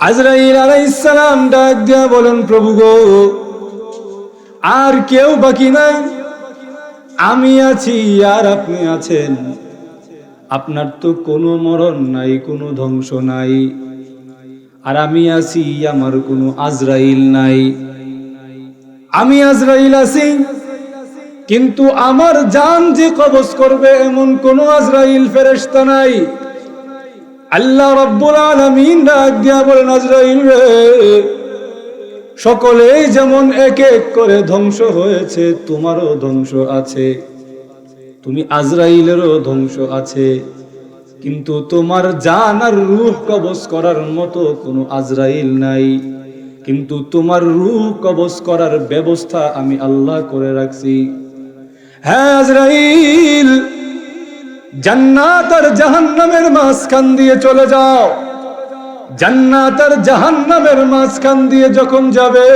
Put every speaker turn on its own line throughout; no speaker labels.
আজরাইল আলাইহিস সালাম ডাক দিয়া বলেন, প্রভু গো, আর কেউ বাকি নাই, আমি আছি আর আপনি আছেন। আপনার তো কোনো মরণ নাই, কোনো ধ্বংস নাই, আর আমি আছি, আমার কোনো আজরাইল নাই। আমি আজরাইল আছি, কিন্তু আমার জান যে কবজ করবে এমন কোন আজরাইল ফেরেশতা নাই। আল্লাহ রাব্বুল আলামিন ডাক দিয়া বলেন, আজরাইল রে, সকলেই যেমন এক এক করে ধ্বংস হয়েছে, তোমারও ধ্বংস আছে, তুমি আজরাইলেরও ধ্বংস আছে, কিন্তু তোমার জান আর রূহ কবজ করার মতো কোনো আজরাইল নাই। কিন্তু তোমার রূহ কবজ করার ব্যবস্থা আমি আল্লাহ করে রাখছি। হ্যাঁ আজরাইল, জান্নাত আর জাহান্নামের মাঝখান দিয়ে চলে যাও। জান্নাত আর জাহান্নামের মাঝখান দিয়ে যখন যাবে,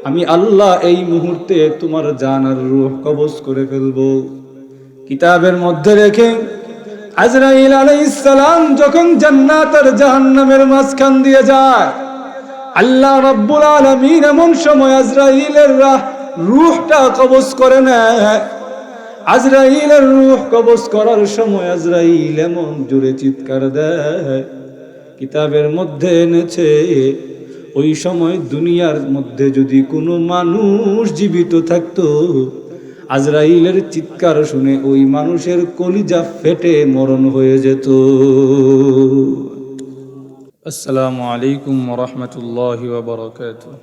আমি আল্লাহ এই মুহূর্তে তোমার জান আর রূহ কবজ করে ফেলবো। কিতাবের মধ্যে রেখে আজরাইল আলাইহিস সালাম যখন জান্নাত আর জাহান্নামের মাঝখান দিয়ে যায়, আল্লাহ রাব্বুল আলামিন এমন সময় আজরাইলের রূহটা কবজ করে নেয়। আজরাইলের রূহ কবজ করার সময় আজরাইল এমন জোরে চিৎকার দেয়, কিতাবের মধ্যে এনেছে ওই সময় দুনিয়ার মধ্যে যদি কোনো মানুষ জীবিত থাকতো, আজরাইলের চিৎকার শুনে ওই মানুষের কলিজা ফেটে মরণ হয়ে যেত। আসসালামু আলাইকুম ওয়া রাহমাতুল্লাহি ওয়া বারাকাতুহু।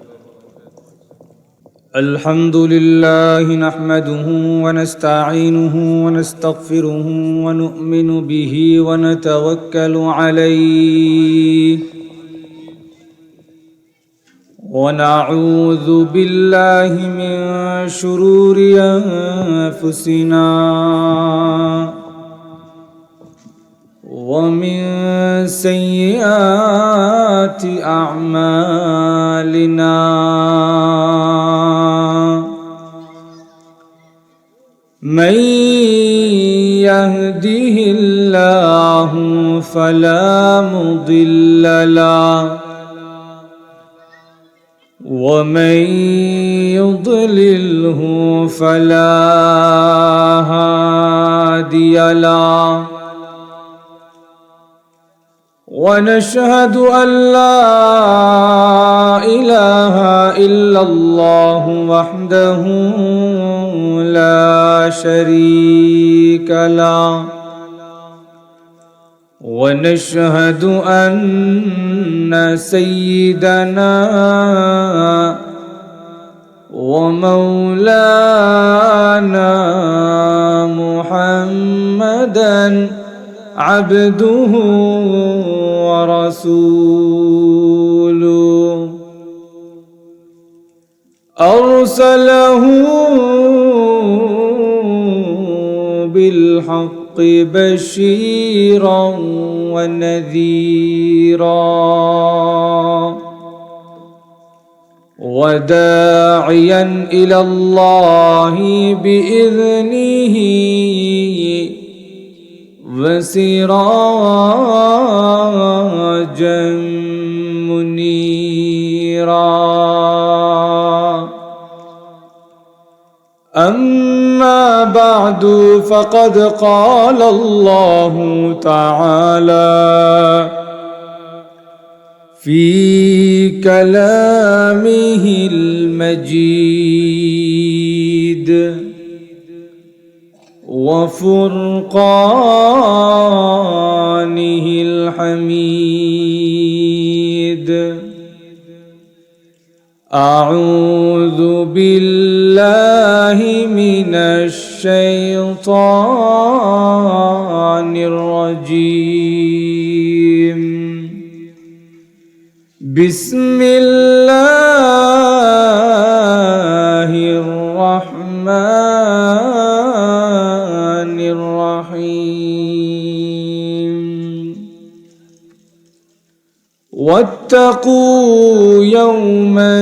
الحمد لله نحمده ونستعينه ونستغفره ونؤمن به ونتوكل عليه ونعوذ بالله من شرور أنفسنا ومن سيئات أعمالنا، من يهده الله فلا مضل له ومن يضلله فلا هادي له، ونشهد أن لا إله إلا الله وحده لا شريك له، ونشهد أن سيدنا ومولانا محمدًا عبده ورسوله، أرسله بالحق بشيرا ونذيرا وداعيا إلى الله بإذنه وسراجا منيرا. أما بعد، فقد قال الله تعالى في كلامه المجيد وفرقانه الحميد: أعوذ بالله من الشيطان الرجيم. بسم الله الرحمن الرحيم. واتقوا يوما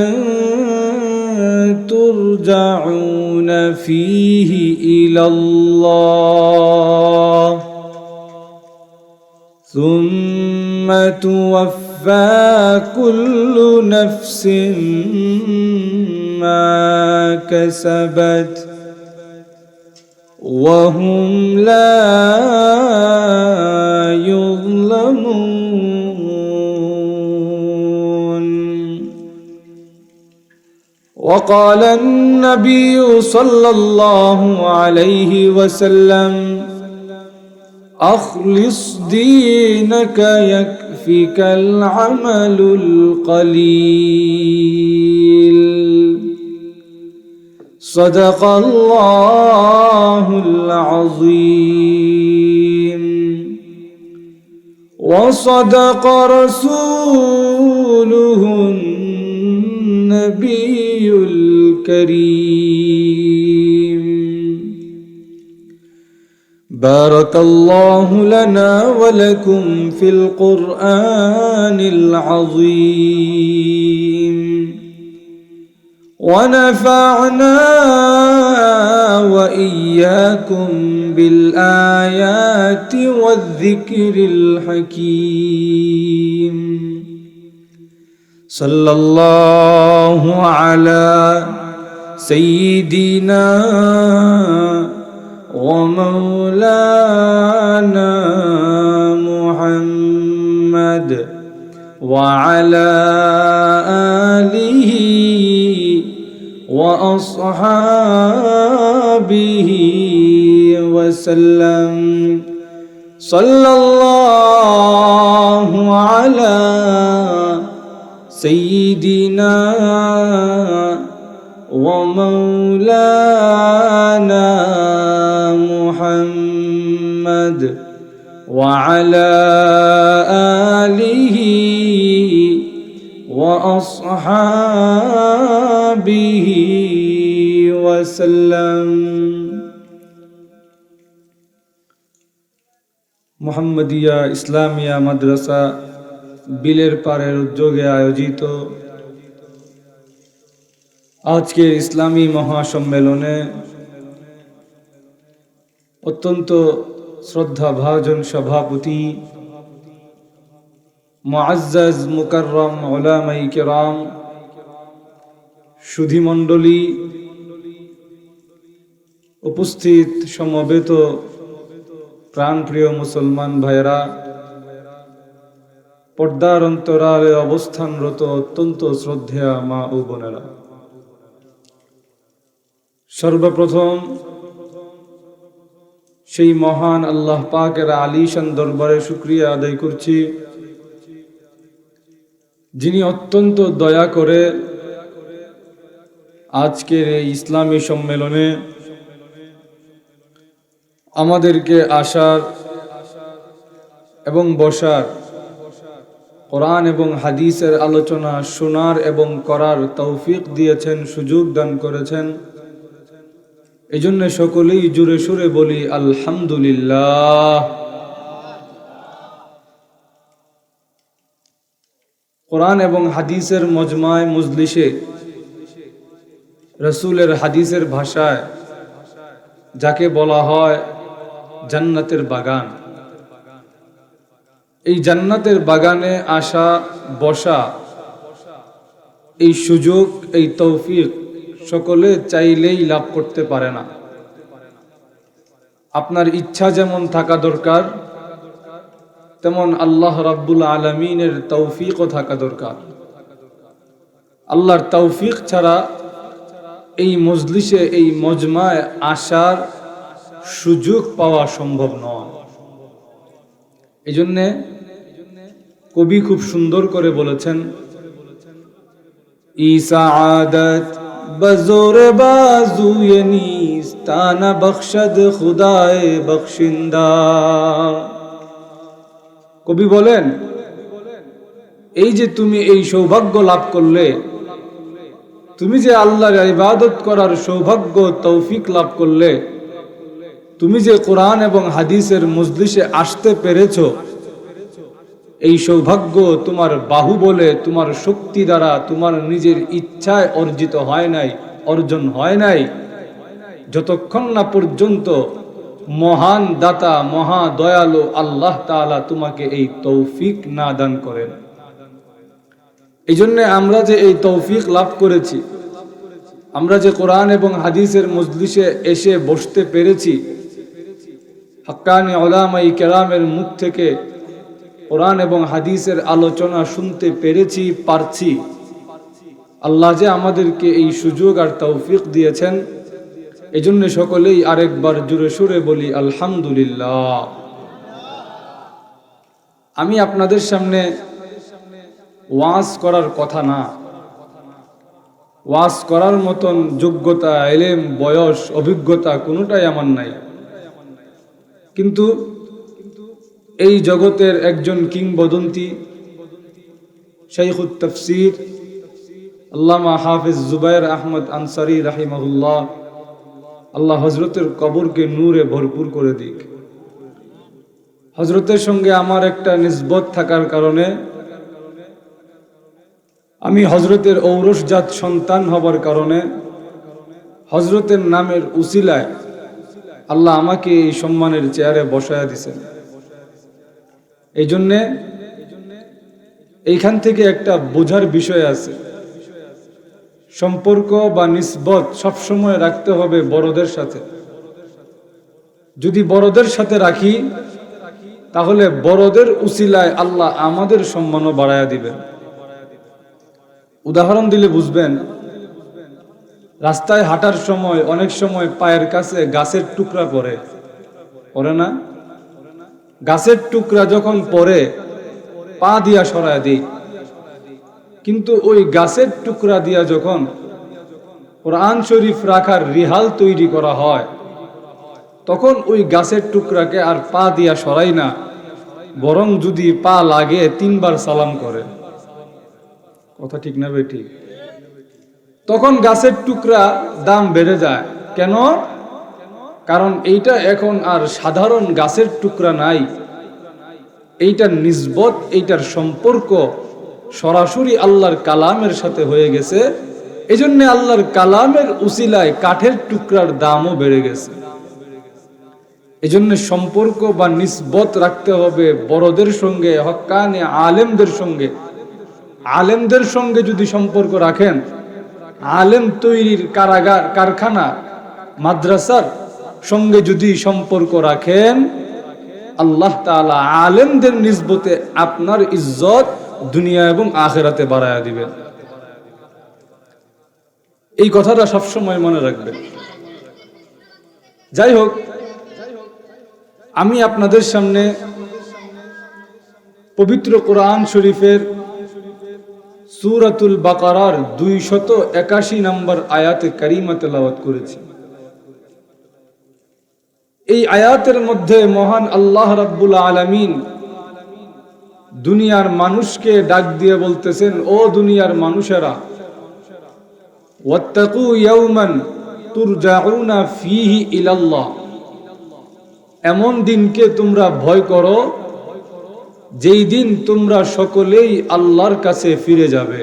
ترجعون فيه إلى الله ثم توفى توفى كل نفس ما كسبت وهم لا يظلمون. وقال النبي صلى الله عليه وسلم أخلص دينك يكفك العمل القليل. صدق الله العظيم وصدق رسوله النبي الكريم. بارك الله لنا ولكم في القرآن العظيم ونفعنا وإياكم بالآيات والذكر الحكيم. صلى الله على سيدنا ومولانا محمد وعلى آله وأصحابه وسلم. صلى الله على سيدنا ومولانا محمد وعلى آله وأصحابه وسلم. মুহাম্মদিয়া ইসলামিয়া মাদ্রাসা বিলের পাড়ের উদ্যোগে আয়োজিত আজকের ইসলামী মহাসম্মেলনে অত্যন্ত শ্রদ্ধাভাজন সভাপতি মুআজ্জাজ মুকাররম উলামায়ে কেরাম, সুধীমণ্ডলী, উপস্থিত সমবেত প্রাণপ্রিয় মুসলমান ভাইয়েরা, পর্দার অন্তরালে অবস্থানরত অত্যন্ত শ্রদ্ধেয়া মা ও বোনেরা, সর্বপ্রথম সেই মহান আল্লাহ পাকের আলিশান দরবারে শুকরিয়া আদায় করছি, যিনি অত্যন্ত দয়া করে আজকের এই ইসলামী সম্মেলনে আমাদেরকে আসার এবং বসার, কোরআন এবং হাদিসের আলোচনা শোনার এবং করার তৌফিক দিয়েছেন, সুযোগ দান করেছেন। এই জন্য সকলেই জোরে সুরে বলি আলহামদুলিল্লাহ। কোরআন এবং হাদিসের মজমায় মজলিসে রাসূলের হাদিসের ভাষায় যাকে বলা হয় জান্নাতের বাগান, এই জান্নাতের বাগানে আসা বসা, এই সুযোগ, এই তৌফিক সকলে চাইলেই লাভ করতে পারে না। আপনার ইচ্ছা যেমন থাকা দরকার, তেমন আল্লাহ রাব্বুল আলামিনের তৌফিকও থাকা দরকার। আল্লাহর তৌফিক ছাড়া এই মজলিসে, এই মজমায় আসার সুযোগ পাওয়া সম্ভব নয়। এই জন্যে কবি খুব সুন্দর করে বলেছেন, ই সাআদত বজোরে বাজুয়ে নিস্তানা বখশদ খুদায়ে বখশিন্দা। কবি বলেন, এই যে তুমি এই সৌভাগ্য লাভ করলে, তুমি যে আল্লাহর ইবাদত করার সৌভাগ্য তৌফিক লাভ করলে, তুমি যে কোরআন এবং হাদিসের মজলিসে আসতে পেরেছো, এই সৌভাগ্য তোমার বাহুবলে, তোমার শক্তি দ্বারা, তোমার নিজের ইচ্ছায় অর্জিত হয় নাই, অর্জন হয় নাই, যতক্ষণ না পর্যন্ত মহান দাতা, মহা দয়ালু আল্লাহ তাআলা তোমাকে এই তৌফিক না দান করেন। এই জন্য আমরা যে এই তৌফিক লাভ করেছি, আমরা যে কোরআন এবং হাদিসের মজলিসে এসে বসতে পেরেছি, হাক্কানি উলামায়ে কেরামের মুখ থেকে কোরআন এবং হাদিসের আলোচনা শুনতে পেরেছি, পারছি, আল্লাহ যে আমাদেরকে এই সুযোগ আর তৌফিক দিয়েছেন, এজন্য সকলেই আরেকবার জোরে সুরে বলি আলহামদুলিল্লাহ। আমি আপনাদের সামনে ওয়াজ করার কথা না, ওয়াজ করার মতন যোগ্যতা, ইলম, বয়স, অভিজ্ঞতা কোনোটাই আমার নাই, কিন্তু এই জগতের একজন কিংবদন্তি শাইখুত তাফসীর আল্লামা হাফিজ জুবায়ের আহমদ আনসারী রাহিমাহুল্লাহ, আল্লাহ হযরতের কবরকে নূরে ভরপুর করে দিক। হযরতের সঙ্গে আমার একটা নিসবত থাকার কারণে, আমি হযরতের ঔরসজাত সন্তান হবার কারণে, হযরতের নামের উসিলায় আল্লাহ আমাকে এই সম্মানের চেয়ারে বসায়া দিয়েছেন। এই জন্যে এইখান থেকে একটা বোঝার বিষয় আছে, সম্পর্ক বা নিসবত সবসময় রাখতে হবে বড়দের সাথে। যদি বড়দের সাথে রাখি, তাহলে বড়দের উসিলায় আল্লাহ আমাদের সম্মানও বাড়ায়া দিবেন। উদাহরণ দিলে বুঝবেন, রাস্তায় হাঁটার সময় অনেক সময় পায়ের কাছে গাছের টুকরা পড়ে না? গাছের টুকরা যখন পড়ে পা দিয়া সরায় দিই, কিন্তু ওই গাছের টুকরা দিয়া যখন কোরআন শরীফ রাখার রিহাল তৈরি করা হয়, তখন ওই গাছের টুকরাকে আর পা দিয়া সরাই না, বরং যদি পা লাগে 3 বার সালাম করে। কথা ঠিক না বেঠিক? তখন গাছের টুকরা দাম বেড়ে যায়। কেন? কারণ এইটা এখন আর সাধারণ গাছের টুকরা নাই, এইটার নিসবত, এইটার সম্পর্ক সরাসরি আল্লাহর কালামের সাথে হয়ে গেছে। এজন্য আল্লাহর কালামের উসিলায় কাঠের টুকরার দামও বেড়ে গেছে। এজন্য সম্পর্ক বা নিসবত রাখতে হবে বড়দের সঙ্গে, হক্কানি আলেমদের সঙ্গে। আলেমদের সঙ্গে যদি সম্পর্ক রাখেন, আলেম তৈরির কারাগার, কারখানা, মাদ্রাসার সঙ্গে যদি সম্পর্ক রাখেন, আল্লাহ তাআলা আলেমদের নিসবতে আপনার ইজ্জত দুনিয়া এবং আখিরাতে বাড়ায়া দিবেন। এই কথাটা সবসময় মনে রাখবেন। যাই হোক, আমি আপনাদের সামনে পবিত্র কোরআন শরীফের সূরাতুল বাকারার 281 নম্বর আয়াতে কারিমা তেলাওয়াত করেছি। এই আয়াতের মধ্যে মহান আল্লাহ রাব্বুল আলামিন দুনিয়ার মানুষকে ডাক দিয়ে বলতেছেন, ও দুনিয়ার মানুষেরা, ওয়াত্তাকু ইয়াওমান তুরজাউনা ফীহি ইলাল্লাহ, এমন দিনকে তোমরা ভয় করো যেই দিন তোমরা সকলেই আল্লাহর কাছে ফিরে যাবে।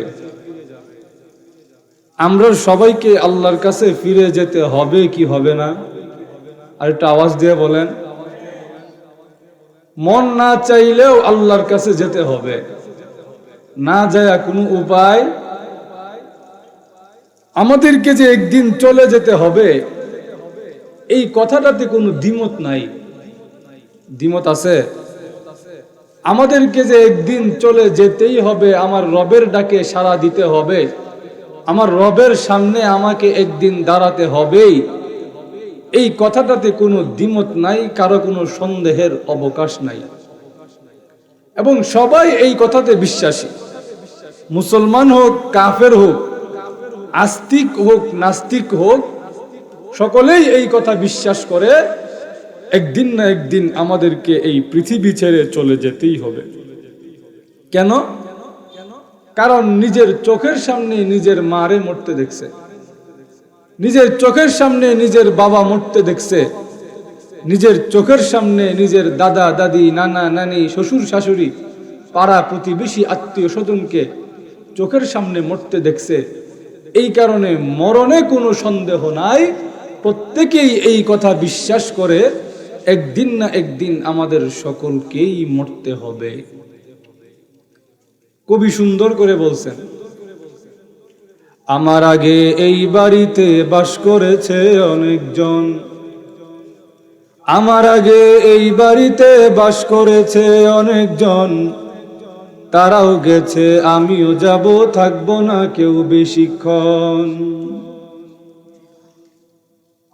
আমরা সবাইকে আল্লাহর কাছে ফিরে যেতে হবে কি হবে না? আর একটা আওয়াজ দিয়ে বলেন। মন না চাইলেও আল্লাহর কাছে যেতে হবে, না যায় কোনো উপায়। আমাদেরকে যে একদিন চলে যেতে হবে, এই কথাটাতে কোনো দ্বিমত নাই। দ্বিমত আছে? আমাদেরকে যে একদিন চলে যেতেই হবে, আমার রবের ডাকে সাড়া দিতে হবে, আমার রবের সামনে আমাকে একদিন দাঁড়াতে হবেই, এই কথাটাতে কোনো দ্বিমত নাই, কারো কোনো সন্দেহের অবকাশ নাই। এবং সবাই এই কথাতে বিশ্বাসী, মুসলমান হোক, কাফের হোক, আস্তিক হোক, নাস্তিক হোক, সকলেই এই কথা বিশ্বাস করে একদিন না একদিন আমাদেরকে এই পৃথিবী ছেড়ে চলে যেতেই হবে। কেন? কারণ নিজের চোখের সামনে নিজের মারে মরতে দেখছে, নিজের চোখের সামনে নিজের বাবা মরতে দেখছে, নিজের চোখের সামনে নিজের দাদা দাদি, নানা নানি, শ্বশুর শাশুড়ি, পাড়া প্রতিবেশী, আত্মীয় স্বজনকে চোখের সামনে মরতে দেখছে। এই কারণে মরণে কোনো সন্দেহ নাই, প্রত্যেকেই এই কথা বিশ্বাস করে একদিন না একদিন আমাদের সকলকেই মরতে হবে। কবি সুন্দর করে বলছেন, আমার আগে এই বাড়িতে বাস করেছে অনেকজন, আমার আগে এই বাড়িতে বাস করেছে অনেকজন, তারাও গেছে আমিও যাব, থাকবো না কেউ বেশিক্ষণ।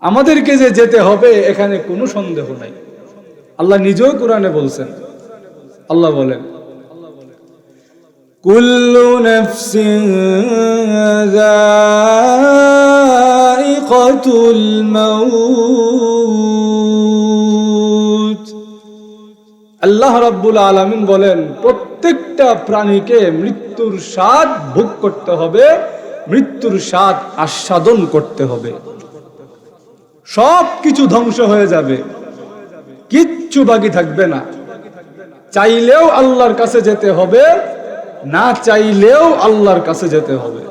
আমাদেরকে যে যেতে হবে এখানে কোনো সন্দেহ নাই। আল্লাহ নিজেও কোরআনে বলছেন, আল্লাহ বলেন, কুল্লু নাফসিন যায়িকাতুল মাউত। আল্লাহ রাব্বুল আলামিন বলেন, প্রত্যেকটা প্রাণীকে মৃত্যুর স্বাদ ভোগ করতে হবে, মৃত্যুর স্বাদ আস্বাদন করতে হবে। সব কিছু ধ্বংস হয়ে যাবে, কিচ্ছু বাকি থাকবে না। চাইলেও আল্লাহর কাছে যেতে হবে, না চাইলেও আল্লাহর কাছে যেতে হবে।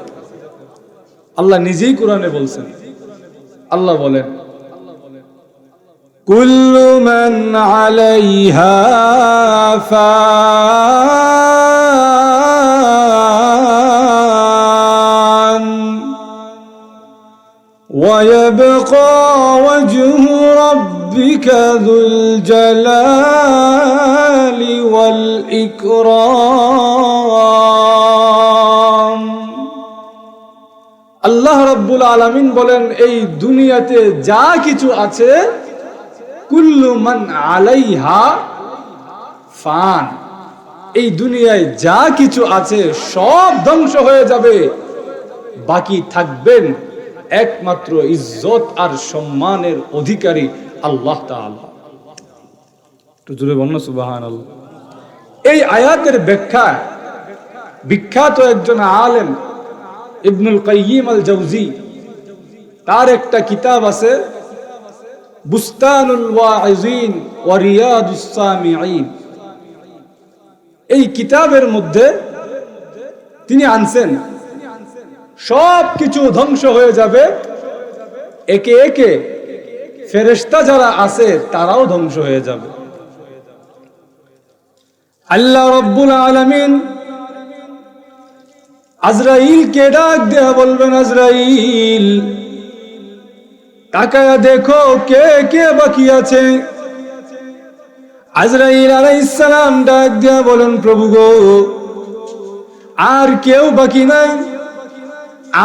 আল্লাহ নিজেই কোরআনে বলছেন, আল্লাহ বলেন, কুল্লু মান আলাইহা ফান ওয়া ইয়াবকা ওয়াজহু রাব্বিকা যুল জালালি ওয়াল ইকরাম। আল্লাহ রাব্বুল আলামিন বলেন, এই দুনিয়াতে যা কিছু আছে, কুল্লু মান আলাইহা ফান, এই দুনিয়ায় যা কিছু আছে সব ধ্বংস হয়ে যাবে, বাকি থাকবেন একমাত্র ইজ্জত আর সম্মানের অধিকারী আল্লাহ তাআলা। একটু জোরে বলুন সুবহানাল্লাহ। এই আয়াতের ব্যাখ্যা বিখ্যাত একজন আলেম ইবনুল কাইয়িম আল জাওজি, তার একটা কিতাব আছে বুস্তানুল ওয়াইজিন ওয়া রিয়াদুস সামিঈন। এই কিতাবের মধ্যে তিনি আনছেন সব কিছু ধ্বংস হয়ে যাবে, একে একে ফেরেশতা যারা আছে তারাও ধ্বংস হয়ে যাবে। আল্লাহ রাব্বুল আলামিন আজরাইলকে ডাক দেয়া বলবেন, আজরাইল তাকায়া দেখো কে কে বাকি আছে। আজরাইল আলাইহিস সালাম ডাক দেয়া বলেন, প্রভু গো, আর কেউ বাকি নাই,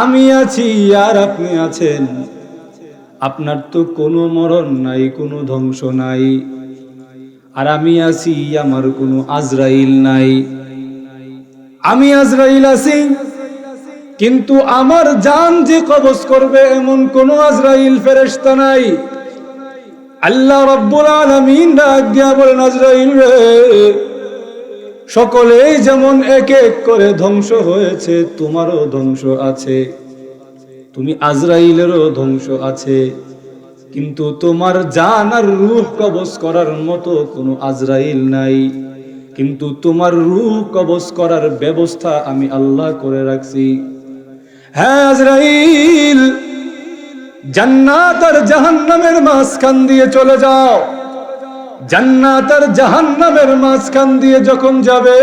আমি আছি আর আপনি আছেন। আপনার তো কোনো মরণ নাই, কোনো ধ্বংস নাই, আর আমি আছি, আমার কোনো আজরাইল নাই। আমি আজরাইল আছি, কিন্তু আমার জান যে কবজ করবে এমন কোন আজরাইল ফেরেশতা নাই। আল্লাহ রাব্বুল আলামিন ডাক দিয়া বলেন, আজরাইল রে, সকলেই যেমন এক এক করে ধ্বংস হয়েছে, তোমারও ধ্বংস আছে, তুমি আজরাইলেরও ধ্বংস আছে, কিন্তু তোমার জান আর রূহ কবজ করার মতো কোনো আজরাইল নাই, কিন্তু তোমার রূহ কবজ করার ব্যবস্থা আমি আল্লাহ করে রাখছি। হ্যাঁ আজরাইল, জান্নাত আর জাহান্নামের মাঝখান দিয়ে চলে যাও। জান্নাত আর জাহান্নামের মাঝখান দিয়ে যখন যাবে,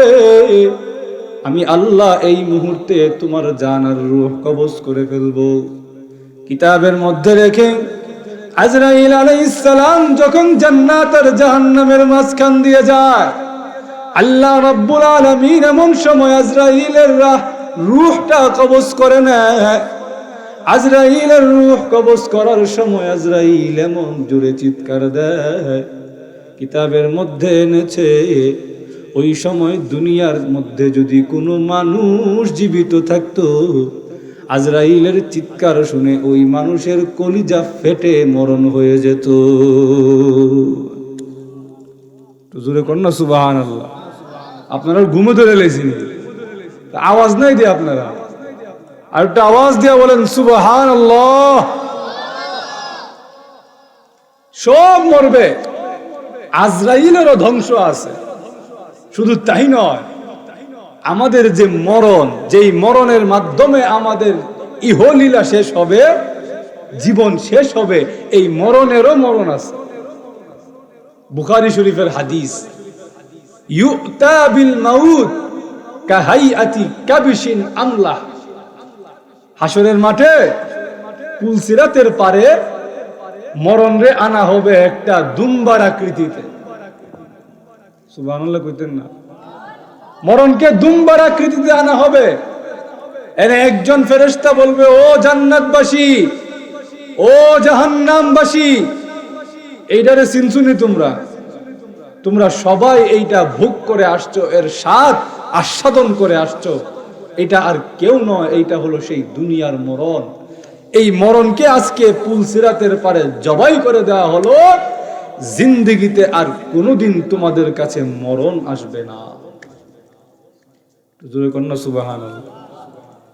আমি আল্লাহ এই মুহূর্তে তোমার জান আর রূহ কবজ করে ফেলবো। কিতাবের মধ্যে রেখে আজরাইল আলাইহিস সালাম যখন জান্নাত আর জাহান্নামের মাঝখান দিয়ে যায়, আল্লাহ রাব্বুল আলামিন এমন সময় আজরাইলের রূহটা কবজ করে নেয়। আজরাইলের রূহ কবজ করার সময় আজরাইল এমন জোরে চিৎকার দেয়, কিতাবের মধ্যে এনেছে ওই সময় দুনিয়ার মধ্যে যদি কোনো মানুষ জীবিত থাকতো, আজরাইলের চিৎকার শুনে ওই মানুষের কলিজা ফেটে মরণ হয়ে যেত। জোরে কন্যা সুবহানাল্লাহ। আপনারা ঘুমে ধরে লেছেন, আওয়াজ নাই দিয়ে আপনারা আর একটা আওয়াজ দিয়ে বলেন সুবহানাল্লাহ। সব মরবে, আজরাইলেরও ধ্বংস আছে। শুধু তাই নয়, আমাদের যে মরণ, যেই মরণের মাধ্যমে আমাদের ইহলীলা শেষ হবে, জীবন শেষ হবে, এই মরণেরও মরণ আছে। বুখারী শরীফের হাদিস, ইউতা বিল মাউত কাহাইআতি কাবিশিন আমলাহ। হাসরের মাঠে পুলসিরাতের পারে মরণ রে আনা হবে একটা দুম্বার আকৃতিতে। সুবহানাল্লাহ কইতেন না? মরণকে দুম্বার আকৃতিতে আনা হবে। এনে একজন ফেরেশতা বলবে, ও জান্নাতবাসী, ও জাহান্নামবাসী, এইটারে চিনছুনি তোমরা? তোমরা সবাই এইটা ভোগ করে আসছো, এর স্বাদ আস্বাদন করে আসছো। এটা আর কেউ নয়, এইটা হলো সেই দুনিয়ার মরণ। এই মরণকে আজকে পুলসিরাতের পারে জবাই করে দেওয়া হলো। জিন্দেগিতে আর কোনোদিন তোমাদের কাছে মরণ আসবে না। জোরে কন্যা সুবহানাল্লাহ।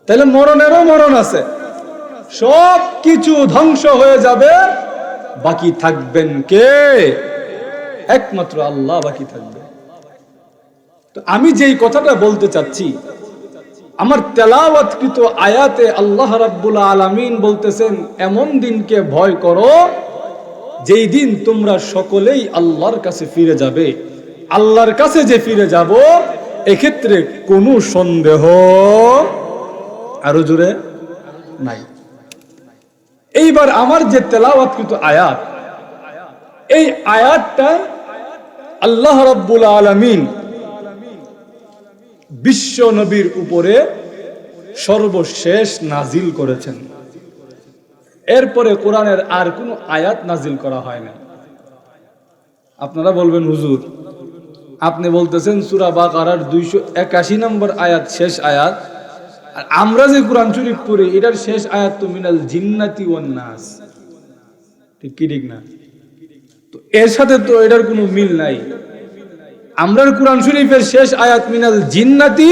তাহলে মরণেরও মরণ আছে, সব কিছু ধ্বংস হয়ে যাবে, বাকি থাকবেন কে? একমাত্র আল্লাহ বাকি থাকবে। তো আমি যেই কথাটা বলতে চাচ্ছি, আমার তেলাওয়াতকৃত আয়াতে আল্লাহ রাব্বুল আলামিন বলতেছেন, এমন দিনকে ভয় করো যেই দিন তোমরা সকলেই আল্লাহর কাছে ফিরে যাবে। আল্লাহর কাছে যে ফিরে যাব, এক্ষেত্রে কোনো সন্দেহ আরো জোরে নাই। এইবার আমার যে তেলাওয়াতকৃত আয়াত, এই আয়াতটা আল্লাহ রাব্বুল আলামিন বিশ্ব নবীর উপরে সর্বশেষ নাজিল করেছেন। এরপরে কোরআনের আর কোনো আয়াত নাজিল করা হয় না। আপনারা বলবেন, হুজুর আপনি বলতেছেন সূরা বাকারার 281 নম্বর আয়াত শেষ আয়াত, আর আমরা যে কোরআন শরীফ পড়ি এটার শেষ আয়াত তো মিনাল জিন্নাতি ওয়ান নাস। ঠিক কি ঠিক না? তো এর সাথে তো এটার কোনো মিল নাই। আমরার কোরআন শরীফের শেষ আয়াত মিনাল জিন্নাতি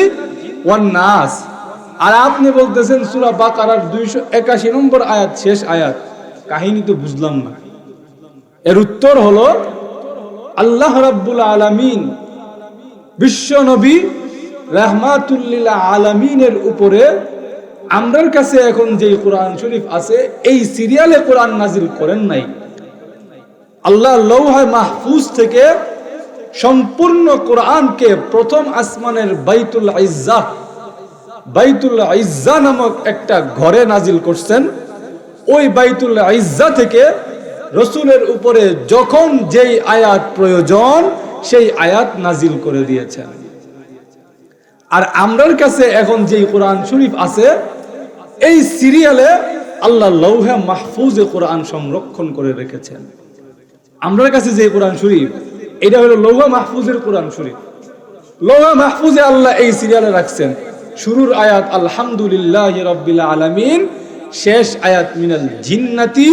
ওয়ান নাস, আর আপনি বলতেছেন সূরা বাকারার 281 নম্বর আয়াত শেষ আয়াত। কাহিনী তো বুঝলাম না। এর উত্তর হলো, আল্লাহ রাব্বুল আলামিন বিশ্ব নবী রাহমাতুল লিল আলামিনের উপরে আমরার কাছে এখন যে কোরআন শরীফ আছে, এই সিরিয়ালে কোরআন নাজিল করেন নাই। আল্লাহ লৌহে মাহফুজ থেকে সম্পূর্ণ কোরআনকে প্রথম আসমানের বাইতুল ইজ্জা নামক একটা ঘরে নাজিল করছেন। ওই বাইতুল ইজ্জা থেকে রসুলের উপরে যখন যেই আয়াত প্রয়োজন সেই আয়াত নাজিল করে দিয়েছেন। আর আমরার কাছে এখন যেই কোরআন শরীফ আছে, এই সিরিয়ালে আল্লাহ লৌহে মাহফুজে কোরআন সংরক্ষণ করে রেখেছেন। আমরার কাছে যে কোরআন শরীফ, এটা হলো লৌহে মাহফুজের কোরআন শরীফ। লৌহে মাহফুজে আল্লাহ এই সিরিয়ালে রাখছেন। শুরুর আয়াত আলহামদুলিল্লাহি রাব্বিল আলামিন, শেষ আয়াত মিনাল জিন্নাতি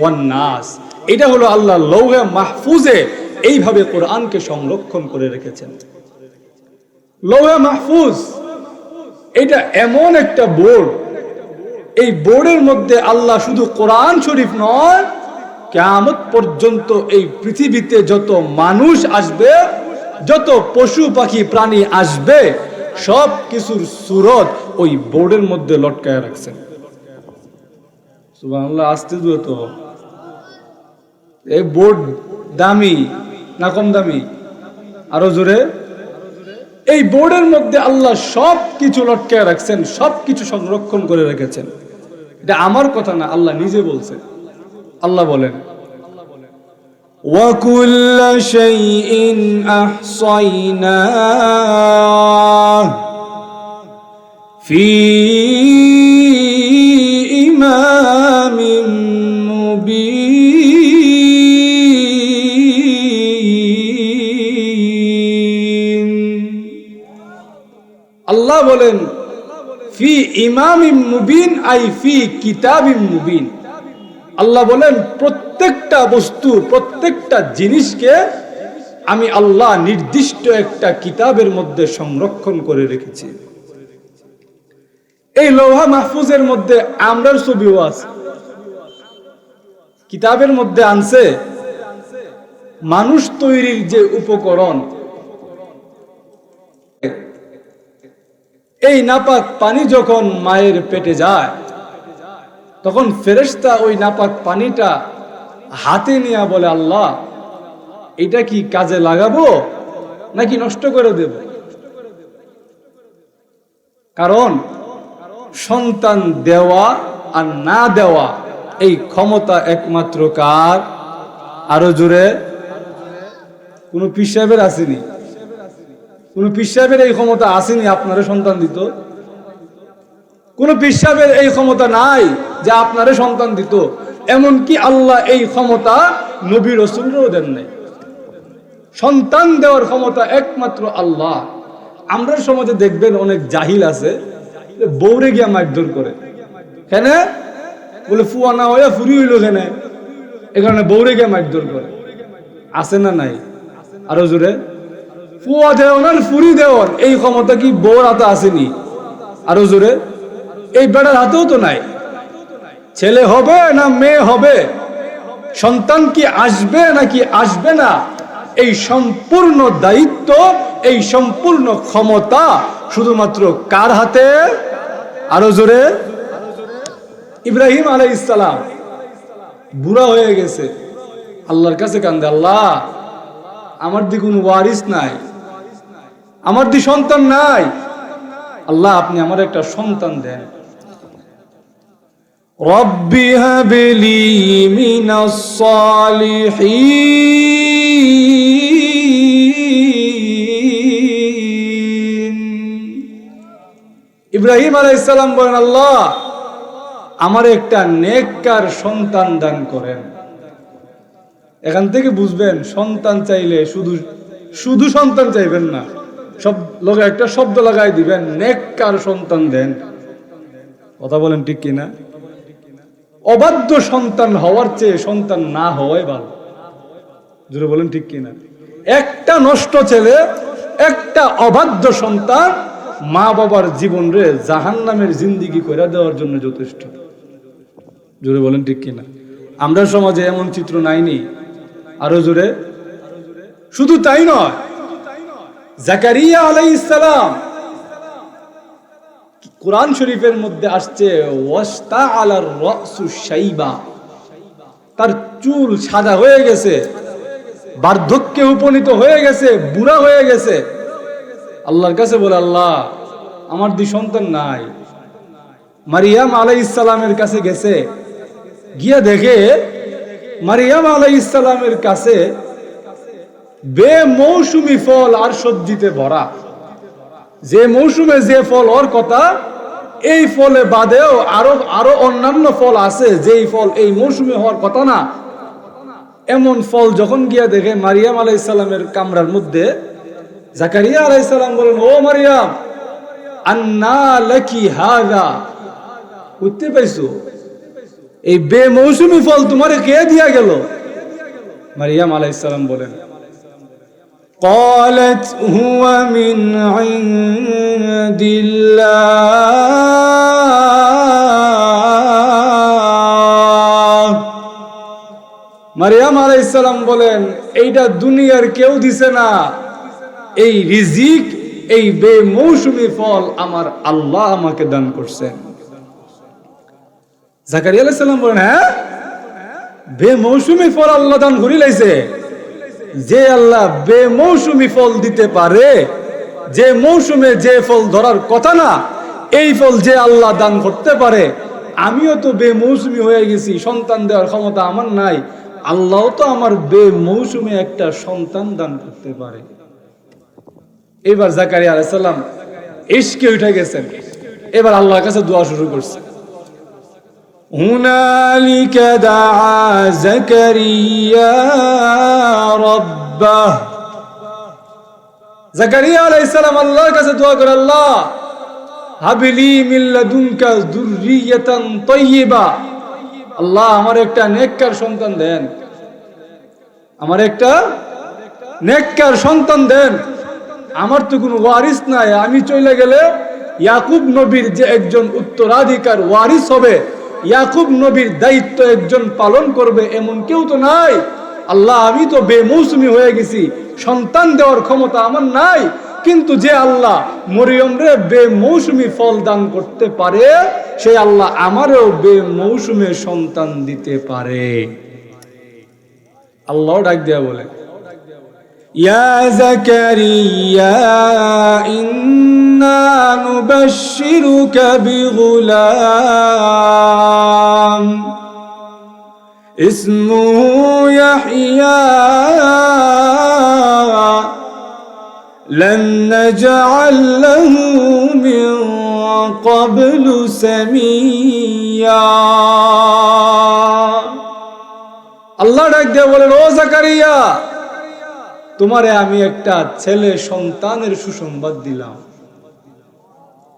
ওয়ান নাস। এটা হলো আল্লাহ লৌহে মাহফুজে এইভাবে কোরআনকে সংরক্ষণ করে রেখেছেন। লৌহে মাহফুজ এটা এমন একটা বোর্ড, এই বোর্ডের মধ্যে আল্লাহ শুধু কোরআন শরীফ নয়, কিয়ামত পর্যন্ত এই পৃথিবীতে যত মানুষ আসবে, যত পশু পাখি প্রাণী আসবে, সব কিছুর সূরত ওই বোর্ডের মধ্যে লটকায় রাখছেন। সুবহানাল্লাহ। আসতে দিও তো। এই বোর্ড দামি না কম দামি? আরো জোরে। এই বোর্ডের মধ্যে আল্লাহ সব কিছু লটকায় রাখছেন, সব কিছু সংরক্ষণ করে রেখেছেন। এটা আমার কথা না, আল্লাহ নিজে বলছেন। আল্লাহ বলেন, وَكُلَّ شَيْءٍ أَحْصَيْنَاهُ فِي إِمَامٍ مُبِينٍ। আল্লাহ বলেন ফি ইমামিম মুবিন, আই ফি কিতাবিম মুবিন। আল্লাহ বলেন প্রত্যেকটা বস্তু, প্রত্যেকটা জিনিসকে আমি আল্লাহ নির্দিষ্ট একটা কিতাবের মধ্যে সংরক্ষণ করে রেখেছি। এই লৌহা মাহফুজের মধ্যে আমরার ছবিও আছে। কিতাবের মধ্যে আনছে মানুষ তৈরির যে উপকরণ, এই নাপাক পানি যখন মায়ের পেটে যায়, তখন ফেরেশতা ওই নাপাক পানিটা হাতে নিয়ে বলে, আল্লাহ এটা কি কাজে লাগাবো নাকি নষ্ট করে দেব? কারণ সন্তান দেওয়া আর না দেওয়া এই ক্ষমতা একমাত্র কার? আরো জোরে। কোন পীর সাহেবের আসেনি? কোন পীর সাহেবের এই ক্ষমতা আসেনি আপনারে সন্তান দিত? কোন পীর সাহেবের এই ক্ষমতা নাই যে আপনারে সন্তান দিত। এমনকি আল্লাহ এই ক্ষমতা নবী রাসূলরাও দেন নাই। সন্তান দেওয়ার ক্ষমতা একমাত্র আল্লাহ। আমরা সমাজে দেখবেন অনেক জাহিল আছে, বউরে গিয়া মারধর করে। কেন? বলে ফুয়া না হইয়া ফুরি হইল কেন, এ কারণে বউরে গিয়া মারধর করে। আছে না নাই? আরো জোরে। ফুয়া দেওয়ান আর ফুরি দেওয়ান এই ক্ষমতা কি বউর হাতে আসেনি? আরো জোরে। এই বেড়ার হাতেও তো নাই। ছেলে হবে না মেয়ে হবে, সন্তান কি আসবে নাকি আসবে না, এই সম্পূর্ণ দায়িত্ব, এই সম্পূর্ণ ক্ষমতা শুধুমাত্র কার হাতে? আরো জোরে। ইব্রাহিম আলাইহিস সালাম বুড়া হয়ে গেছে, আল্লাহর কাছে কান্দে, আল্লাহ আমার দি কোনো ওয়ারিস নাই, আমার দি সন্তান নাই, আল্লাহ আপনি আমার একটা সন্তান দেন। রব্বি হাবলি মিনাস সালিহিন। ইব্রাহিম আলাইহিস সালাম বলেন, আল্লাহ আমার একটা নেককার সন্তান দান করেন। এখান থেকে বুঝবেন সন্তান চাইলে শুধু শুধু সন্তান চাইবেন না, সব লোক একটা শব্দ লাগাই দিবেন, নেককার সন্তান দেন। কথা বলেন ঠিক কিনা? অবাধ্য সন্তান হওয়ার চেয়ে সন্তান না হওয়াই ভালো। জোরে বলেন ঠিক কিনা? একটা নষ্ট ছেলে, একটা অবাধ্য সন্তান মা বাবার জীবন রে জাহান্নামের জিন্দেগি করে দেওয়ার জন্য যথেষ্ট। জোরে বলেন ঠিক কিনা? আমরা সমাজে এমন চিত্র নাইনি? আরো জোরে। শুধু তাই নয়, জাকারিয়া আলাইহিস সালাম, কুরআন শরীফের মধ্যে আসছে ওয়াস্তা আলার রাসু শাইবা, তার চুল সাদা হয়ে গেছে, বার্ধক্যে উপনীত হয়ে গেছে, বুড়া হয়ে গেছে। আল্লাহর কাছে বলে, আল্লাহ আমার দুই সন্তান নাই। মারিয়াম আলাইহিস সালামের কাছে গেছে, গিয়া দেখে মারিয়াম আলাইহিস সালামের কাছে বেমৌসুমি ফল আর সবজিতে ভরা। যে মৌসুমে যে ফল ওর কথা, এই ফলে বাদেও আরো অন্যান্য ফল আছে, যেই ফল এই মৌসুমে হওয়ার কথা না। এমন ফল যখন গিয়া দেখে মারিয়াম আলাইহিস সালামের কামরার মধ্যে, জাকারিয়া আলাইহিস সালাম বলেন, ও মারিয়াম আন্না লাকি হাযা, বুঝতে পাইছো এই বেমৌসুমি ফল তোমারে কে দিয়া গেল? মারিয়াম আলাইহিস সালাম বলেন, قالت هو من عند الله। মারিয়াম আলাইহিস সালাম বলেন, এইটা দুনিয়ার কেউ দিছে না, এই রিজিক, এই বেমৌসুমি ফল আমার আল্লাহ আমাকে দান করছেন। জাকারিয়া আলাইহিস সালাম বলেন, হ্যাঁ বেমৌসুমি ফল আল্লাহ দান করি লাইছে? যে আল্লাহ বেমৌসুমি ফল দিতে পারে, যে মৌসুমে যে ফল ধরার কথা না, এই ফল যে আল্লাহ দান করতে পারে, আমিও তো বেমৌসুমি হয়ে গেছি, সন্তান দেওয়ার ক্ষমতা আমার নাই, আল্লাহ তো আমার বেমৌসুমে একটা সন্তান দান করতে পারে। এবার জাকারিয়া আলাইহিস সালাম ইশকে উঠে গেছেন, এবার আল্লাহর কাছে দোয়া শুরু করছে। هنالك دعا زكريا ربه। জাকারিয়া আলাইহিস সালাম আল্লাহর কাছে দোয়া করে, আল্লাহ হাবলি মিন লাদুনকা যুররিয়াতান তাইয়্যিবা, আল্লাহ আমার একটা নেককার সন্তান দেন, আমার একটা নেককার সন্তান দেন। আমার তো কোনো ওয়ারিস নাই, আমি চলে গেলে ইয়াকুব নবীর যে একজন উত্তরাধিকার ওয়ারিস হবে, ইয়াকুব নবীর দায়িত্ব একজন পালন করবে, এমন কেউ তো নাই। আল্লাহ আমি তো বেমৌসুমি হয়ে গেছি, সন্তান দেওয়ার ক্ষমতা আমার নাই, কিন্তু যে আল্লাহ মরিয়ম রে বেমৌসুমি ফল দান করতে পারে, সেই আল্লাহ আমারও বেমৌসুমে সন্তান দিতে পারে। আল্লাহ ডাক দেয়া বলে, ইয়া যাকারিয়া ইন্না নুবাশশিরুকা বিগুলাম ইসমুহু ইয়াহইয়া লান নাজআল লাহু মিন ক্বাবলু সামিয়্যা। আল্লাহ ডাক দিয়ে বলেন, ও যাকারিয়া, তোমারে আমি একটা ছেলে সন্তানের সুসংবাদ দিলাম।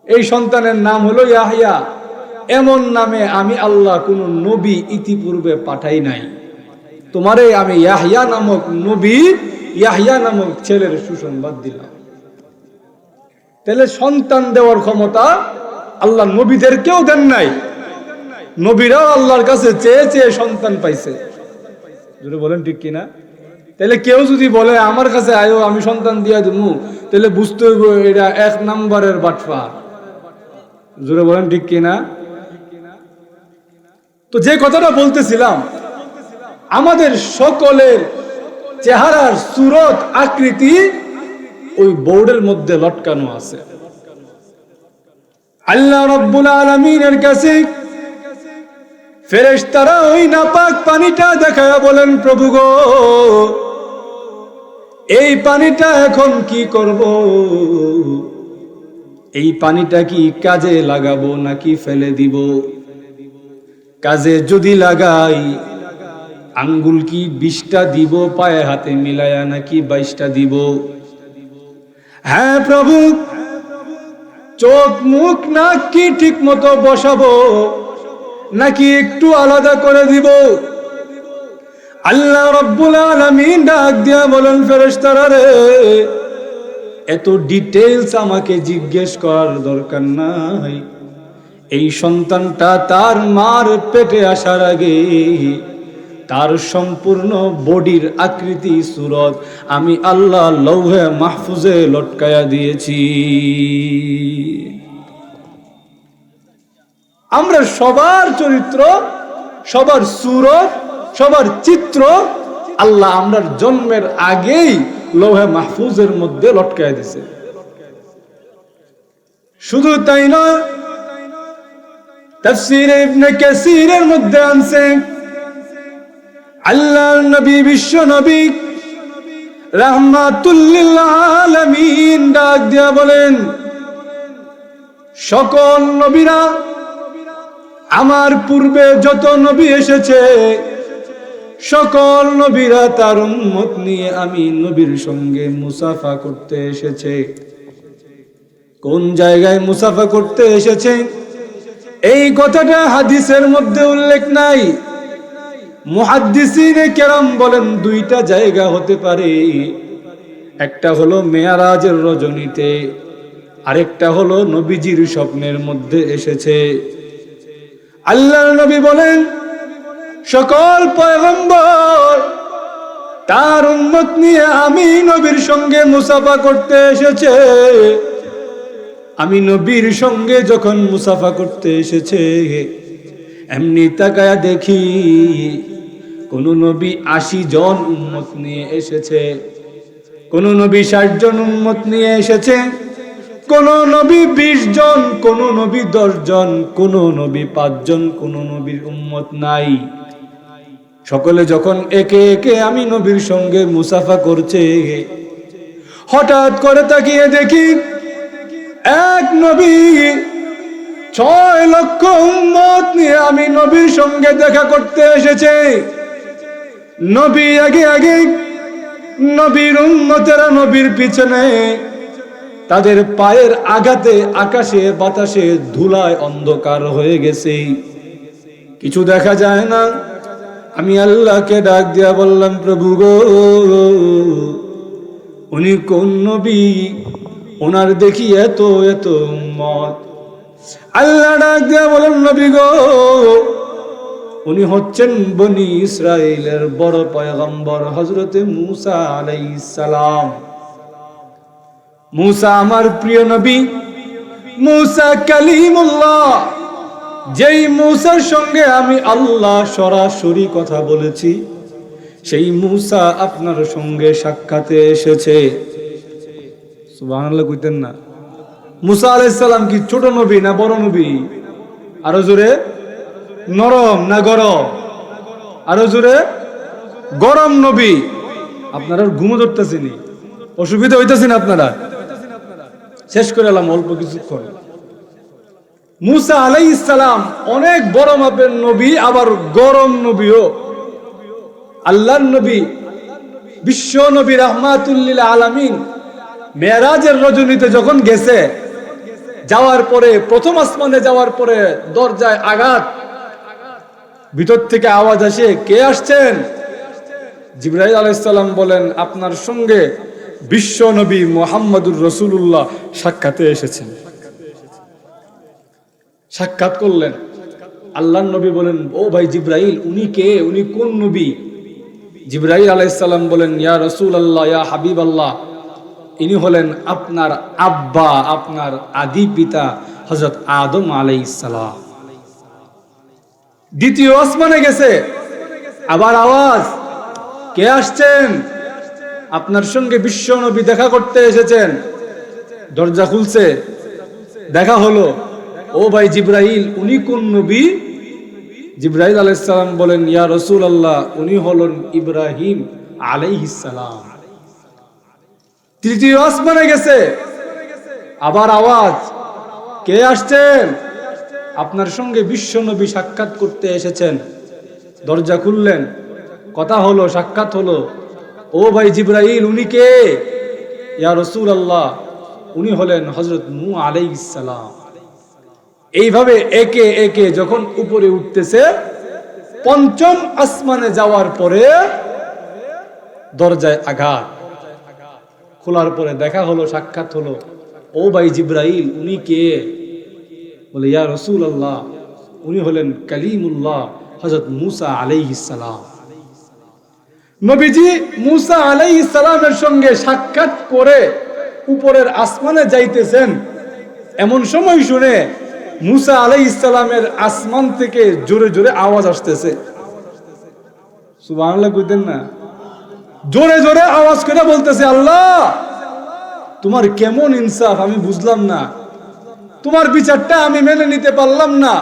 এই সন্তানের নাম হলো ইয়াহইয়া। এমন নামে আমি আল্লাহ কোন নবী ইতিপূর্বে পাঠাই নাই। তোমারে আমি ইয়াহইয়া নামক নবী, ইয়াহইয়া নামক ছেলের সুসংবাদ দিলাম। তাহলে সন্তান দেওয়ার ক্ষমতা আল্লাহ নবীদেরকেও দেন নাই। নবীরাও আল্লাহর কাছে চেয়ে চেয়ে সন্তান পাইছে। জোরে বলেন ঠিক কিনা? তাহলে কেউ যদি বলে আমার কাছে আয়ো আমি সন্তান দিয়া দেবো, তাহলে বুঝতে হইব এটা 1 নম্বরের বাটফার। জোরে বলেন ঠিক কিনা? তো যে কথাটা বলতেছিলাম, আমাদের সকলের চেহারার সুরত আকৃতি ওই বোর্ডের মধ্যে লটকানো আছে। আল্লাহ রাব্বুল আলামিনের কাছে ফেরেশতারা ওই নাপাক পানিটা দেখায়া বলেন, প্রভু গো, এই পানিটা এখন কি করব? এই পানিটা কি কাজে লাগাবো নাকি ফেলে দিব? কাজে যদি লাগাই, আঙ্গুল কি 20টা দিব পায়ে হাতে মিলায়া নাকি 22টা দিব? হ্যাঁ প্রভু, চোখ মুখ নাক কি ঠিক মতো বসাবো নাকি একটু আলাদা করে দিব? আল্লাহ রাব্বুল আলামিন ডাক দিয়া বলেন, ফেরেশতারা রে, এত ডিটেইলস আমাকে জিজ্ঞেস করার দরকার নাই। এই সন্তানটা তার মার পেটে আসার আগে তার সম্পূর্ণ বডির আকৃতি সুরত আমি আল্লাহ লৌহে মাহফুজে লটকায়া দিয়েছি। আমরা সবার চরিত্র, সবার সুরত, সবার চিত্র আল্লাহ আমরা জন্মের আগেই লৌহে মাহফুজের মধ্যে লটকায়া দিয়েছে। শুধু তাই নয়, তাফসীর ইবনে কাসীরের মধ্যে আনছে, আল্লাহর নবী, বিশ্ব নবী রাহমাতুল লিল আলামিন ডাক দিয়া বলেন, সকল নবীরা, আমার পূর্বে যত নবী এসেছে সকল নবীরা তার উম্মত নিয়ে আমি নবীর সঙ্গে মুসাফা করতে এসেছে। কোন জায়গায় মুসাফা করতে এসেছে এই কথাটা হাদিসের মধ্যে উল্লেখ নাই। মুহাদ্দিসিনে কেরাম বলেন 2টা জায়গা হতে পারে। একটা হলো মেয়ারাজের রজনীতে, আরেকটা হলো নবীজির স্বপ্নের মধ্যে এসেছে। আল্লাহর নবী বলেন, সকল পয়গম্বর তার উম্মত নিয়ে আমি নবীর সঙ্গে মুসাফা করতে এসেছে। আমি নবীর সঙ্গে যখন মুসাফা করতে এসেছে, এমনি তাকায়া দেখি কোন নবী 80 জন উম্মত নিয়ে এসেছে, কোন নবী 60 জন উম্মত নিয়ে এসেছে, কোন নবী 20 জন, কোন নবী 10 জন, কোন নবী 5 জন, কোন নবীর উম্মত নাই। সকলে যখন একে একে আমি নবীর সঙ্গে মুসাফা করছে, হঠাৎ করে তাকিয়ে দেখি এক নবী 6 লক্ষ উম্মত নিয়ে আমি নবীর সঙ্গে দেখা করতে এসেছে। নবী আগে আগে, নবীর উম্মতেরা নবীর পিছনে, তাদের পায়ের আঘাতে আকাশে বাতাসে ধুলায় অন্ধকার হয়ে গেছে, কিছু দেখা যায় না। আমি আল্লাহকে ডাক দিয়া বললাম, প্রভু গো, উনি কোন নবী? ওনার দেখি এত এত উম্মত। আল্লাহ ডাক দিয়া বলেন, নবী গো, উনি হচ্ছেন বনি ইসরাইলের বড় পয়গম্বর হযরতে মূসা আলাইহিস সালাম। মূসা আমার প্রিয় নবী, মূসা কালিমুল্লাহ, যেই মূসার সঙ্গে আমি আল্লাহ সরাসরি কথা বলেছি, সেই মূসা আপনার সঙ্গে সাক্ষাতে এসেছে। সুবহানাল্লাহ কইতেন না? মূসা আলাইহিস সালাম কি ছোট নবী না বড় নবী? আরো জোরে। নরম না গরম? আরো জোরে। গরম নবী। আপনারা ঘুমো ধরতেছেনি, অসুবিধা হইতেছেন আপনারা? শেষ করে এলাম অল্প কিছুক্ষণ। মূসা আলাইহিস সালাম অনেক বড় মাপের নবী, আবার গরম নবীও। আল্লাহর নবী, বিশ্ব নবী রাহমাতুল লিল আলামিন মেরাজের রজনীতে যখন গেছে, যাওয়ার পরে প্রথম আসমানে যাওয়ার পরে দরজায় আঘাত, ভিতর থেকে আওয়াজ আসে, কে আসছেন? জিবরাইল আলাইহিস সালাম বলেন, আপনার সঙ্গে বিশ্ব নবী মুহাম্মদুর রাসূলুল্লাহ সাক্ষাতে এসেছেন। সাক্ষাৎ করলেন। আল্লাহর নবী বলেন, ও ভাই জিবরাইল, উনি কে? উনি কোন নবী? জিবরাইল আলাইহিস সালাম বলেন, ইয়া রাসূলুল্লাহ, ইয়া হাবিবাল্লাহ, ইনি হলেন আপনার আব্বা, আপনার আদি পিতা হযরত আদম আলাইহিস সালাম। দ্বিতীয় আসমানে গেছে, আবার আওয়াজ, কে আসছেন? আপনার সঙ্গে বিশ্ব নবী দেখা করতে এসেছেন। দরজা খুলছে, দেখা হলো। ও ভাই জিবরাইল, উনি কোন নবী? জিবরাইল আলাইহিস সালাম বলেন, ইয়া রাসূলুল্লাহ, উনি হলেন ইব্রাহিম আলাইহিস সালাম। তৃতীয় আসমানে গেছে, আবার আওয়াজ, কে আসছেন? আপনার সঙ্গে বিশ্ব নবী সাক্ষাৎ করতে এসেছেন। দরজা খুললেন, কথা হলো, সাক্ষাৎ হলো। ও ভাই জিবরাইল, উনি কে? ইয়া রাসূলুল্লাহ, উনি হলেন হযরত নূহ আলাইহিস সালাম। এইভাবে একে একে যখন উপরে উঠতেছে, পঞ্চম আসমানে যাওয়ার পরে দরজায় আঘাত, খোলার পরে দেখা হলো, সাক্ষাৎ হলো। ও ভাই জিবরাইল, উনি কে? বলে, ইয়া রাসূলুল্লাহ, উনি হলেন কালিমুল্লাহ হযরত মূসা আলাইহিস সালাম। নবীজি মূসা আলাইহিস সালামের সঙ্গে সাক্ষাৎ করে উপরের আসমানে যাইতেছেন। এমন সময় শুনে মূসা আলাইহিস সালামের আসমান থেকে জোরে জোরে আওয়াজ আসতেছে। সুবহানাল্লাহ কইতেন না? জোরে জোরে আওয়াজ করে বলতেছে, আল্লাহ তোমার কেমন ইনসাফ, আমি বুঝলাম না, তোমার বিচারটা আমি মেনে নিতে পারলাম না।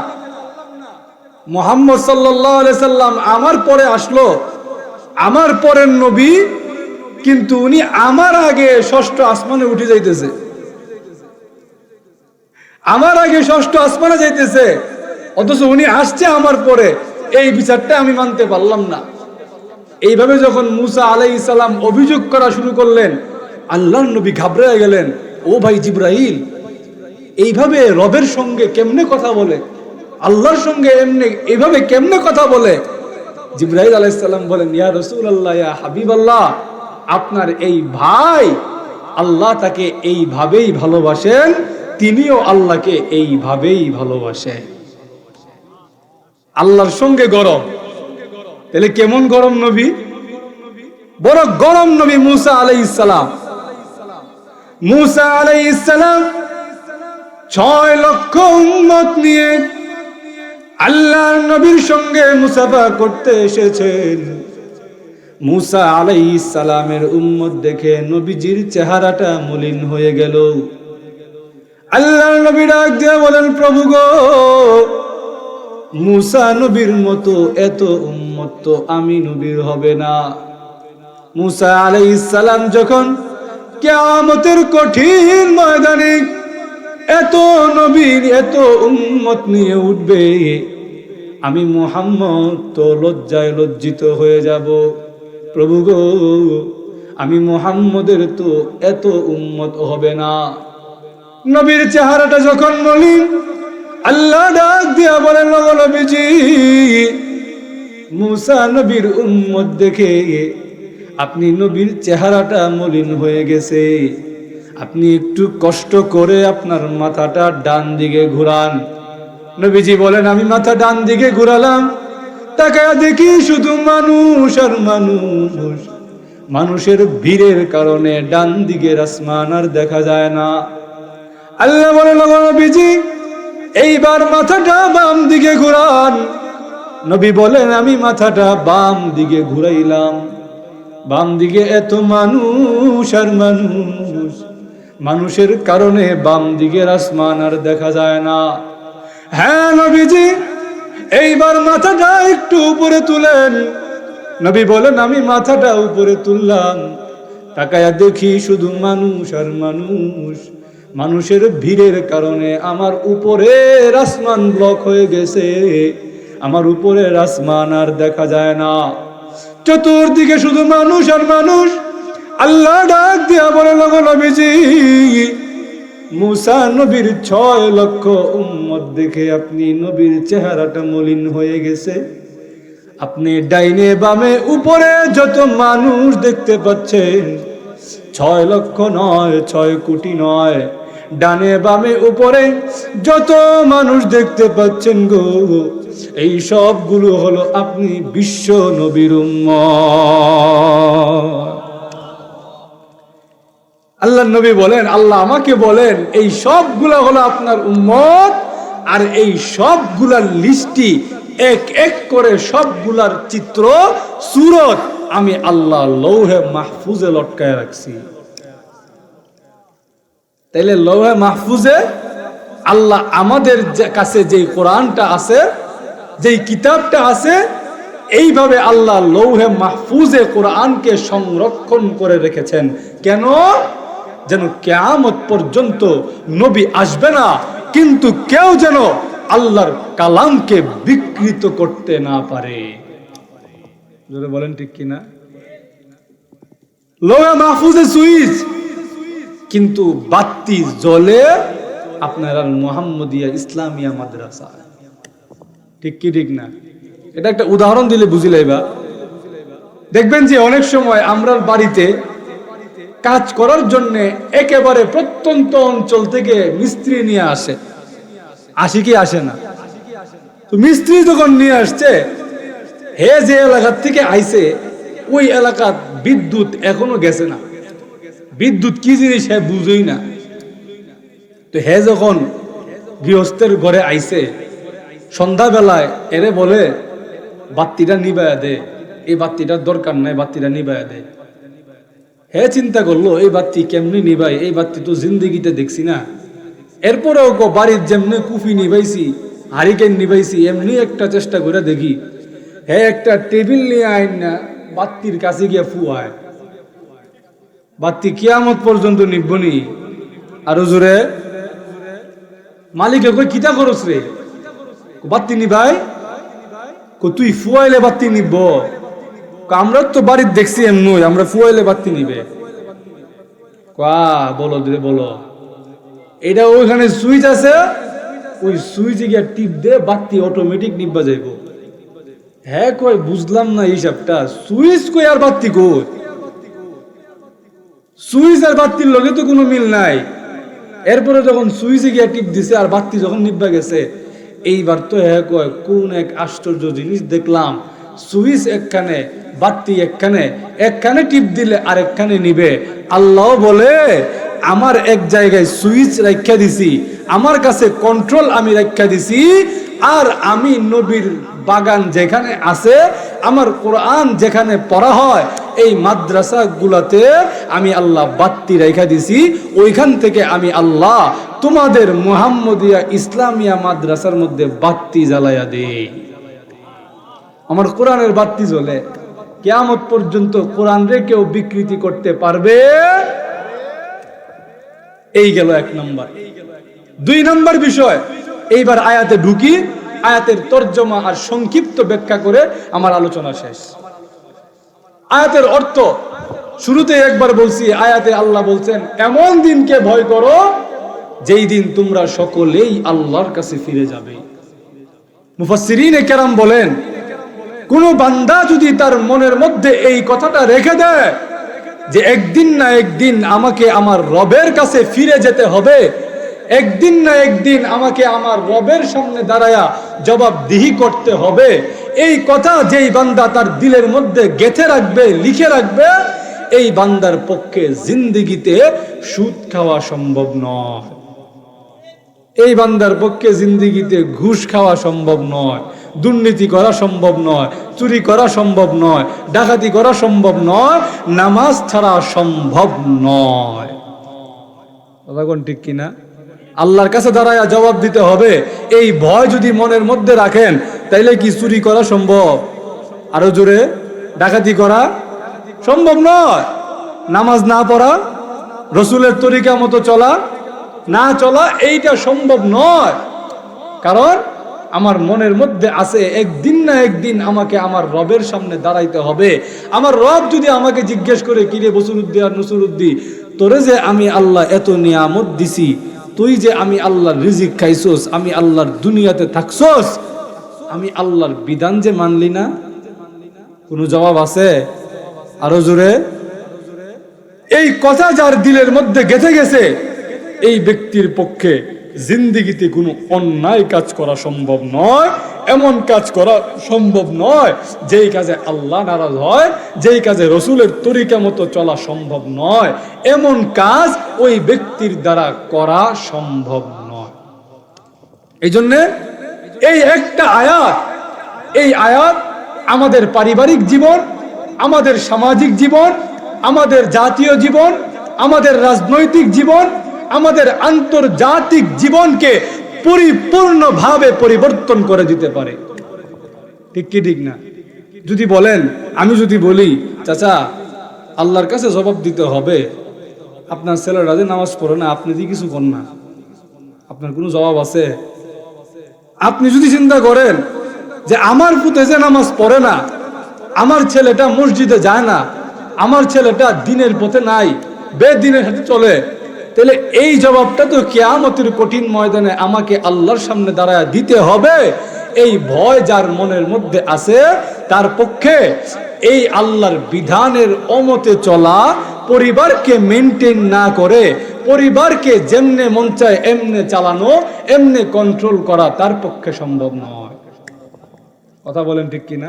মুহাম্মদ সাল্লাল্লাহু আলাইহি সাল্লাম আমার পরে আসলো, আমার পরের নবী, কিন্তু উনি আমার আগে ষষ্ঠ আসমানে উঠে যাইতেছে, আমার আগে ষষ্ঠ আসমানে যাইতেছে, অথচ উনি আসছে আমার পরে। এই বিচারটা আমি মানতে পারলাম না। এইভাবে যখন মূসা আলাইহিস সালাম অভিযোগ করা শুরু করলেন, আল্লাহর নবী ঘাবড়ে গেলেন। ও ভাই জিবরাইল, এইভাবে রবের সঙ্গে কেমনে কথা বলে? আল্লাহর সঙ্গে এমনি এইভাবে কেমনে কথা বলে? জিবরাইল আলাইহিস সালাম বলেন, ইয়া রাসূলুল্লাহ, ইয়া হাবিবাল্লাহ, আপনার এই ভাই, আল্লাহ তাকে এইভাবেই ভালোবাসেন, তিনিও আল্লাহকে এইভাবেই ভালোবাসেন। আল্লাহর সঙ্গে গরম, তাহলে কেমন গরম নবী? বড় গরম নবী মূসা আলাইহিস সালাম। মূসা আলাইহিস সালাম 6 লক্ষ উম্মত নিয়ে আল্লাহর নবীর সঙ্গে মুসাফা করতে এসেছেন। মূসা আলাইহিস সালামের উম্মত দেখে নবীজির চেহারাটা মলিন হয়ে গেল। আল্লাহর নবী ডাক দিয়ে বলেন, প্রভু গো, মূসা নবীর মতো এত উম্মত তো আমি নবীর হবে না। মূসা আলাইহিস সালাম যখন কিয়ামতের কঠিন ময়দানে এত নবীর এত উম্মত নিয়ে উঠবে, আমি মুহাম্মদ তো লজ্জায় লজ্জিত হয়ে যাব। প্রভু গো, আমি মুহাম্মদের তো এত উম্মত হবে না। নবীর চেহারাটা যখন মলিন, আল্লাহ ডাক দিয়া বলেন, নবীজি, মূসা নবীর উম্মত দেখে আপনি নবীর চেহারাটা মলিন হয়ে গেছে, আপনি একটু কষ্ট করে আপনার মাথাটা ডান দিকে ঘুরান। নবীজি বলেন, আমি মাথা ডান দিকে ঘুরালাম, তাকায় দেখি শুধু মানুষ আর মানুষ। মানুষের ভিড়ের কারণে ডান দিকের আসমান আর দেখা যায় না। আল্লাহ বলেন, নবীজি, এইবার মাথাটা বাম দিকে ঘুরান। নবী বলেন, আমি মাথাটা বাম দিকে ঘুরাইলাম। বাম দিকে এত মানুষ আর মানুষ, মানুষের কারণে বাম দিকের আসমান আর দেখা যায় না। হ্যাঁ নবীজি, এইবার মাথাটা একটু উপরে তুলেন। নবী বলেন, আমি মাথাটা উপরে তুললাম, তাকায়া দেখি শুধু মানুষ আর মানুষ। মানুষের ভিড়ের কারণে আমার উপরের আসমান ব্লক হয়ে গেছে, আমার উপরের আসমান আর দেখা যায় না। চতুর্দিকে শুধু মানুষ আর মানুষ। আল্লাহ ডাক দিয়া বলে, লগো নবীজি, মুসা নবীর 6 লক্ষ উম্মত দেখে আপনি নবীর চেহারাটা মলিন হয়ে গেছে। আপনি ডাইনে বামে উপরে যত মানুষ দেখতে পাচ্ছেন, 6 লক্ষ নয়, 6 কোটি নয়, ডানে বামে উপরে যত মানুষ দেখতে পাচ্ছেন গো, এই সবগুলো হলো আপনি বিশ্ব নবীর উম্মত। আল্লাহ নবী বলেন, আল্লাহ আমাকে বলেন, এই সবগুলা হলো আপনার উম্মত, আর এই সবগুলার লিস্টি এক এক করে সবগুলার চিত্র সূরত আমি আল্লাহ লৌহে মাহফুজে লটকায় রাখছি। তাইলে লৌহে মাহফুজে আল্লাহ আমাদের কাছে যে কোরআনটা আছে, যেই কিতাবটা আছে, এইভাবে আল্লাহ লৌহে মাহফুজে কোরআনকে সংরক্ষণ করে রেখেছেন। কেন? যেন কিয়ামত পর্যন্ত নবী আসবে না, কিন্তু কেউ যেন আল্লাহর কালামকে বিকৃত করতে না পারে। জোরে বলেন ঠিক কিনা? লৌহে মাহফুজে সুইচ, কিন্তু বাতি জ্বলে আপনার মুহাম্মদিয়া ইসলামিয়া মাদ্রাসা। ঠিক কি ঠিক না? এটা একটা উদাহরণ দিলে বুঝিলাইবা। দেখবেন যে অনেক সময় আমরা বাড়িতে কাজ করার জন্য একেবারে প্রত্যন্ত অঞ্চল থেকে মিস্ত্রি নিয়ে আসে, আসে কি আসে না? তো মিস্ত্রি যখন নিয়ে আসছে, হে যে এলাকার থেকে আইছে, ওই এলাকার বিদ্যুৎ এখনো গেছে না। বিদ্যুৎ কি জিনিস হে বুঝই না। তো হে যখন গৃহস্থের ঘরে আইছে, সন্ধ্যাবেলায় এরে বলে, বাতিটা নিবায়া দে, এই বাতিটার দরকার নাই, বাতিটা নিবায়া দে। হে চিন্তা করলো, এই বাতি কেমনি নিবাই, এই বাতি তো জিন্দিগিতে দেখছি না। এরপরেও বাড়ির যেমনি কুফি নিবাইছি, হারিকেন নিবাইছি, এমনি একটা চেষ্টা করে দেখি। হে একটা টেবিল নিয়ে আইন না, বাতির কাছে গিয়ে ফুয়ায়। বাতি কিয়ামত পর্যন্ত নিবনি। আর জোরে মালিকে কই, কিতা করস রে? বাতি নিবাই? তুই ফুয়াইলে বাতি নিব? আমরা তো বাড়ির দেখছি এমনি, আমরা ফুয়াইলে বাতি নিবে। বলো রে বলো, এটা ওইখানে সুইচ আছে, ওই সুইচে গিয়ে টিপ দে, বাতি অটোমেটিক নিবা যাইব। হ্যাঁ কই, বুঝলাম না হিসাবটা। সুইচ কই আর বাতি কই? সুইচ আর বাতির লগে তো কোনো মিল নাই। এরপরে যখন সুইচে গিয়ে টিপ দিছে আর বাতি যখন নিবা গেছে, এইবার তো হ্যাঁ কয়, কোন এক আশ্চর্য জিনিস দেখলাম। সুইচ একখানে, বাতি একখানে, একখানে টিপ দিলে আর একখানে নিবে। আল্লাহ বলে, আমার এক জায়গায় সুইচ রাখা দিছি, আমার কাছে কন্ট্রোল আমি রাখা দিছি, আর আমি নবীর বাগান যেখানে আছে, আমার কোরআন যেখানে পড়া হয়, এই মাদ্রাসা গুলাতে আমি আল্লাহ বাতি রেখা দিছি। ওইখান থেকে আমি আল্লাহ তোমাদের মুহাম্মদিয়া ইসলামিয়া মাদ্রাসার মধ্যে বাতি জ্বালাইয়া দেই। আমার কোরআনের বাতি জ্বলে। কিয়ামত পর্যন্ত কোরআন রে কেউ বিকৃতি করতে পারবে? এই গেল 1 নম্বর। 2 নম্বর বিষয়, এইবার আয়াতে ঢুকি, আয়াতের তর্জমা আর সংক্ষিপ্ত ব্যাখ্যা করে আমার আলোচনা শেষ। আয়াতের অর্থ শুরুতে একবার বলছি। আয়াতে আল্লাহ বলছেন, এমন দিনকে ভয় করো যেই দিন তোমরা সকলেই আল্লাহর কাছে ফিরে যাবে। মুফাসসিরিনে কেরাম বলেন, কোন বান্দা যদি তার মনের মধ্যে এই কথাটা রেখে দেয় যে একদিন না একদিন আমাকে আমার রবের কাছে ফিরে যেতে হবে, একদিন না একদিন আমাকে আমার রবের সামনে দাঁড়ায়া জবাবদিহি করতে হবে, এই কথা যেই বান্দা তার দিলের মধ্যে গেঁথে রাখবে, লিখে রাখবে, এই বান্দার পক্ষে জিন্দেগিতে সুদ খাওয়া সম্ভব নয়। এই বান্দার পক্ষে জিন্দেগিতে ঘুষ খাওয়া সম্ভব নয়, দুর্নীতি করা সম্ভব নয়, চুরি করা সম্ভব নয়, ডাকাতি করা সম্ভব নয়, নামাজ ছাড়া সম্ভব নয়। কথা কোন ঠিক কিনা? আল্লাহর কাছে দাঁড়ায় জবাব দিতে হবে। এই ভয় যদি মনের মধ্যে রাখেন, তাইলে কি চুরি করা সম্ভব? আরো জোরে, ডাকাতি করা সম্ভব নয়। নামাজ না পড়া, রসুলের তরিকা মতো চলা না চলা, এইটা সম্ভব নয়। কারণ আমার মনের মধ্যে আছে একদিন না একদিন আমাকে আমার রবের সামনে দাঁড়াইতে হবে। আমার রব যদি আমাকে জিজ্ঞেস করে, কিরে বসুরুদ্দি আর নসরুদ্দি, তোরে যে আমি আল্লাহ এত নিয়ামত দিছি, তুই যে আমি আল্লাহর রিজিক খাইছোস, আমি আল্লাহর দুনিয়াতে থাকছোস, আমি আল্লাহর বিধান যে মানলি না, কোনো জবাব আছে? আরো জোরে। এই কথা যার দিলের মধ্যে গেঁথে গেছে, এই ব্যক্তির পক্ষে জিন্দিগিতে কোনো অন্যায় কাজ করা সম্ভব নয়, এমন কাজ করা সম্ভব নয় যেই কাজে আল্লাহ নারাজ হয়, যেই কাজে রসুলের তরিকা মতো চলা সম্ভব নয়, এমন কাজ ওই ব্যক্তির দ্বারা করা সম্ভব নয়। এই জন্যে এই একটা আয়াত, এই আয়াত আমাদের পারিবারিক জীবন, আমাদের সামাজিক জীবন, আমাদের জাতীয় জীবন, আমাদের রাজনৈতিক জীবন, আমাদের আন্তর্জাতিক জীবনকে পরিপূর্ণভাবে পরিবর্তন করে দিতে পারে। ঠিক কি ঠিক না? যদি বলেন, আমি যদি বলি, চাচা আল্লাহর কাছে জবাব দিতে হবে, আপনার ছেলেরা যে নামাজ পড়ে না, আপনি দিয়ে কিছু করেন না, আপনার কোনো জবাব আছে? আপনি যদি চিন্তা করেন যে আমার পুতে যে নামাজ পড়ে না, আমার ছেলেটা মসজিদে যায় না, আমার ছেলেটা দিনের পথে নাই, বেদিনের হাতে চলে, তাহলে এই জবাবটা তো কিয়ামতের কঠিন ময়দানে আমাকে আল্লাহর সামনে দাঁড়ায় দিতে হবে। এই ভয় যার মনের মধ্যে আছে, তার পক্ষে এই আল্লাহর বিধানের অমতে চলা, পরিবারকে মেনটেন না করে পরিবারকে যেমনে মন চায় এমনে চালানো, এমনে কন্ট্রোল করা তার পক্ষে সম্ভব নয়। কথা বলেন ঠিক কিনা?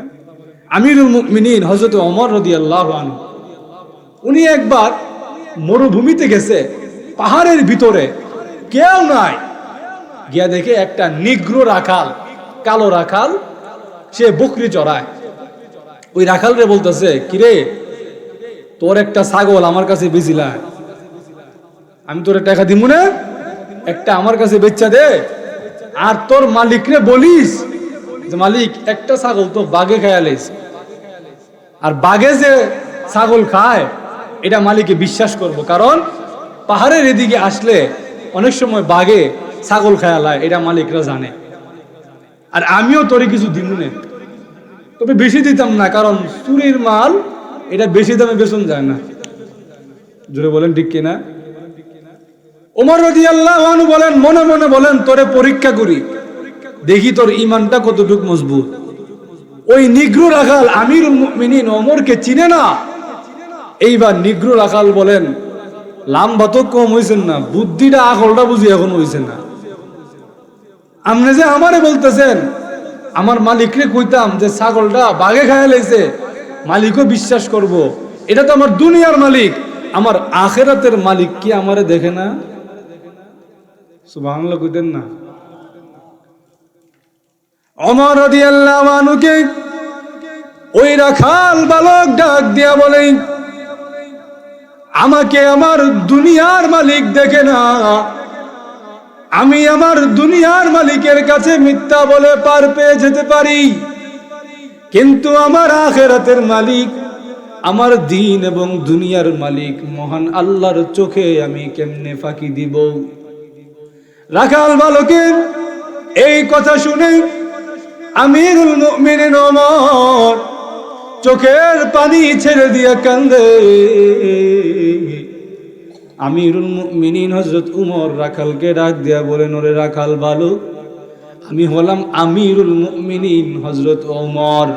আমিরুল মুমিনিন হযরত ওমর রাদিয়াল্লাহু আনহু, উনি একবার মরুভূমিতে গেছে, পাহাড়ের ভিতরে কেউ নাই, গিয়া দেখে একটা নিগ্রো রাখাল, কালো রাখাল, সে বকরি চড়ায়। ওই রাখাল রে বলতেছে, কিরে তোর একটা ছাগল আমার কাছে বেচিলা, আমি তোরে টাকা দিমু না, একটা আমার কাছে বেচা দে, আর তোর মালিক রে বলিস যে মালিক একটা ছাগল তো বাঘে খায়া লাইছে, আর বাঘে যে ছাগল খায় এটা মালিকে বিশ্বাস করব, কারণ পাহাড়ের এদিকে আসলে অনেক সময় বাঘে ছাগল খায়া লায়, এটা মালিকরা জানে, আর আমিও তোরে কিছু দিমু না, তবে বেশি দিতাম না, কারণ চুরির মাল এটা বেশি দামে বেচন যায় না। জোরে বলেন ঠিক কিনা? ওমর রাদিয়াল্লাহু আনহু বলেন, মনে মনে বলেন, তোরে পরীক্ষা করি, দেখি তোর ঈমানটা কতটুকু মজবুত। ওই নিগ্রো রাখাল আমিরুল মুমিনিন ওমরকে চিনে না। এইবার নিগ্রো রাখাল বলেন, লাম্বা তো কম হইছেন না, বুদ্ধিটা আকলটা বুঝি এখন হইছে না। আপনি যে আমারে বলতেছেন, আমার মালিকরে কইতাম যে ছাগলটা বাঘে খায়া লাইছে, মালিকও বিশ্বাস করব, এটা তো আমার দুনিয়ার মালিক, আমার আখিরাতের মালিক কি আমারে দেখে না? সুবহানাল্লাহ কইতেন না? ওমর রাদিয়াল্লাহু আনহুকে ওই রাখাল বালক ডাক দিয়া বলে, আমাকে আমার দুনিয়ার মালিক দেখে না, আমি আমার দুনিয়ার মালিকের কাছে মিথ্যা বলে পার পেয়ে যেতে পারি, কিন্তু আমার আখিরাতের মালিক, আমার দিন এবং দুনিয়ার মালিক মহান আল্লাহর চোখে আমি কেমনে ফাঁকি দিব? রাখাল বালকের এই কথা শুনে আমিরুল মুমিনিন ওমর চোখের পানি ছেড়ে দিয়ে কান্দে। আমিরুল মুমিনিন হযরত উমর রাখালকে ডাক দিয়া বলেন, ওরে রাখাল বালক, আমি হলাম আমিরুল মুমিনিন হযরত ওমর,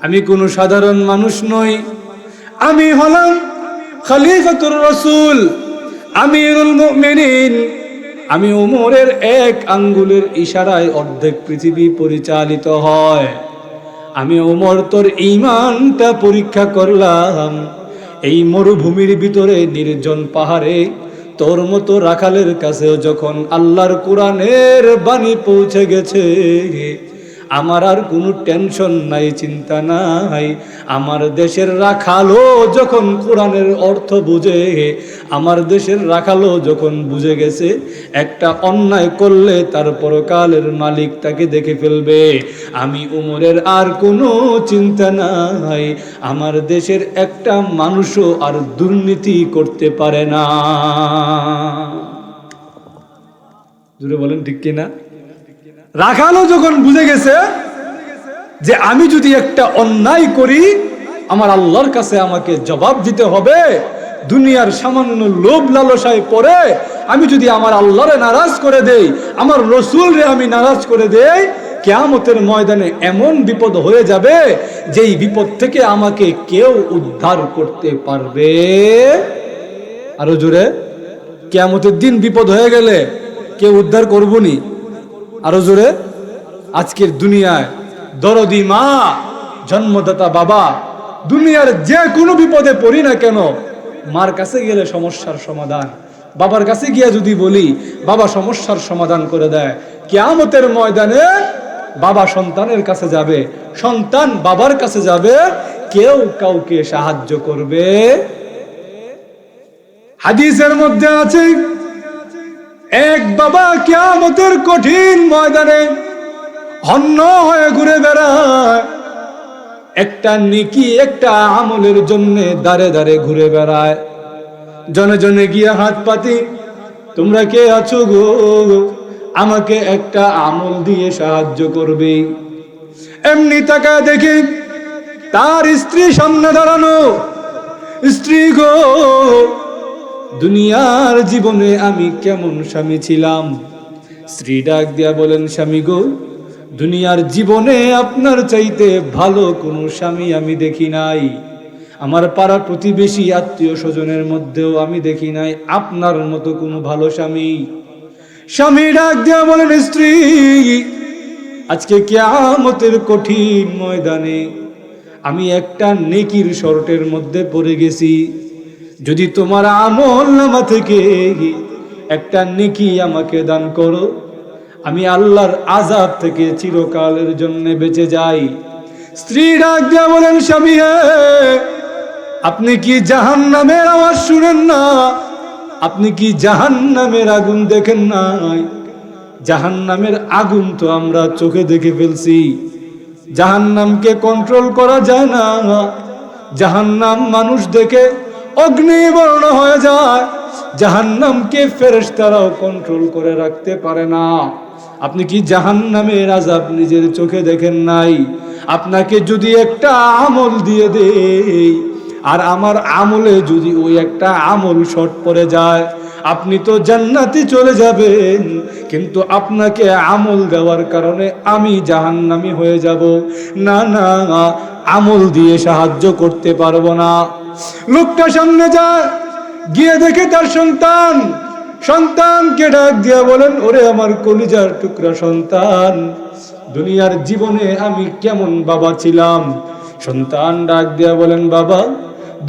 আমি কোনো সাধারণ মানুষ নই, আমি হলাম খলিফাতুর রাসূল, আমিরুল মুমিনিন। আমি ওমরের এক আঙ্গুলের ইশারায় অর্ধেক পৃথিবী পরিচালিত হয়। আমি ওমর তোর ঈমানটা পরীক্ষা করলাম, এই মরুভূমির ভিতরে নির্জন পাহাড়ে তোর মতো রাখালের কাছেও যখন আল্লাহর কোরআনের বাণী পৌঁছে গেছে, আমার আর কোনো টেনশন নাই, চিন্তা নাই। আমার দেশের রাখালো যখন কোরআনের অর্থ বুঝে, আমার দেশের রাখালো যখন বুঝে গেছে একটা অন্যায় করলে তার পরকালের মালিক তাকে দেখে ফেলবে, আমি উমরের আর কোনো চিন্তা নাই। আমার দেশের একটা মানুষও আর দুর্নীতি করতে পারে না। জোরে বলেন ঠিক কিনা? রাখালো যখন বুঝে গেছে যে আমি যদি একটা অন্যায় করি আমার আল্লাহর কাছে আমাকে জবাব দিতে হবে, দুনিয়ার সামান্য লোভ লালসায় পড়ে আমি যদি আমার আল্লাহরে নারাজ করে দেই, আমার রসুলরে আমি নারাজ করে দেই, কিয়ামতের ময়দানে এমন বিপদ হয়ে যাবে যেই বিপদ থেকে আমাকে কেউ উদ্ধার করতে পারবে। আরো জোরে, কিয়ামতের দিন বিপদ হয়ে গেলে কেউ উদ্ধার করবনি। আরো জোরে, আজকের দুনিয়ায় দরদি মা, জন্মদাতা বাবা, দুনিয়ার যে কোনো বিপদে পড়ি না কেন মার কাছে গেলে সমস্যার সমাধান, বাবার কাছে গিয়া যদি বলি বাবা সমস্যার সমাধান করে দেয়। কিয়ামতের ময়দানে বাবা সন্তানের কাছে যাবে, সন্তান বাবার কাছে যাবে, কেউ কাউকে সাহায্য করবে। হাদিসের মধ্যে আছে এক বাবা কিয়ামতের কঠিন ময়দানে হন্য হয়ে ঘুরে বেড়ায়, একটা নেকি একটা আমলের জন্য দাঁড়ে দাঁড়ে ঘুরে বেড়ায়। জনে জনে গিয়া হাত পাতি, তোমরা কে আছো গো, আমাকে একটা আমল দিয়ে সাহায্য করবে। এমনি তাকায় দেখি তার স্ত্রী সামনে দাঁড়ানো। স্ত্রী গো, দুনিয়ার জীবনে আমি কেমন স্বামী ছিলাম? স্ত্রী ডাক দিয়া বলেন, স্বামী গো, দুনিয়ার জীবনে আপনার চাইতে ভালো কোনো স্বামী আমি দেখি নাই। আমার পাড়া প্রতিবেশী আত্মীয় স্বজনের মধ্যেও আমি দেখি নাই আপনার মতো কোনো ভালো স্বামী। স্বামী ডাক দিয়া বলেন, স্ত্রী, আজকে কিয়ামতের কঠিন ময়দানে আমি একটা নেকির শর্তের মধ্যে পড়ে গেছি। যদি তোমার আমল নামা থেকে একটা নেকি আমাকে দান করো, আমি আল্লাহর আযাব থেকে চিরকালের জন্য বেঁচে যাই। স্ত্রী ডাক দিয়া বলেন, স্বামী হে, আপনি কি জাহান্নামের আওয়াজ শুনেন না? আপনি কি জাহান্নামের আগুন দেখেন নাই? জাহান্নামের আগুন তো আমরা চোখে দেখে ফেলছি। জাহান্নামকে কন্ট্রোল করা যায় না। জাহান্নাম মানুষ দেখে অগ্নিবর্ণ হয়ে যায়। জাহান্নামকে ফেরেশতারাও কন্ট্রোল করে রাখতে পারে না। আপনি কি জাহান্নামের আযাব নিজের চোখে দেখেন নাই? আপনাকে যদি একটা আমল দিয়ে দেই আর আমার আমলে যদি ওই একটা আমল শর্ট পড়ে যায়, আপনি তো জান্নাতে চলে যাবেন, কিন্তু আপনাকে আমল দেওয়ার কারণে আমি জাহান্নামী হয়ে যাব। না না, আমল দিয়ে সাহায্য করতে পারবো না। লোকটা সামনে যায়, গিয়ে দেখে তার সন্তানকে ডাক দিয়া বলেন, ওরে আমার কলিজার টুকরা সন্তান, দুনিয়ার জীবনে আমি কেমন বাবা ছিলাম? সন্তান ডাক দিয়া বলেন, বাবা,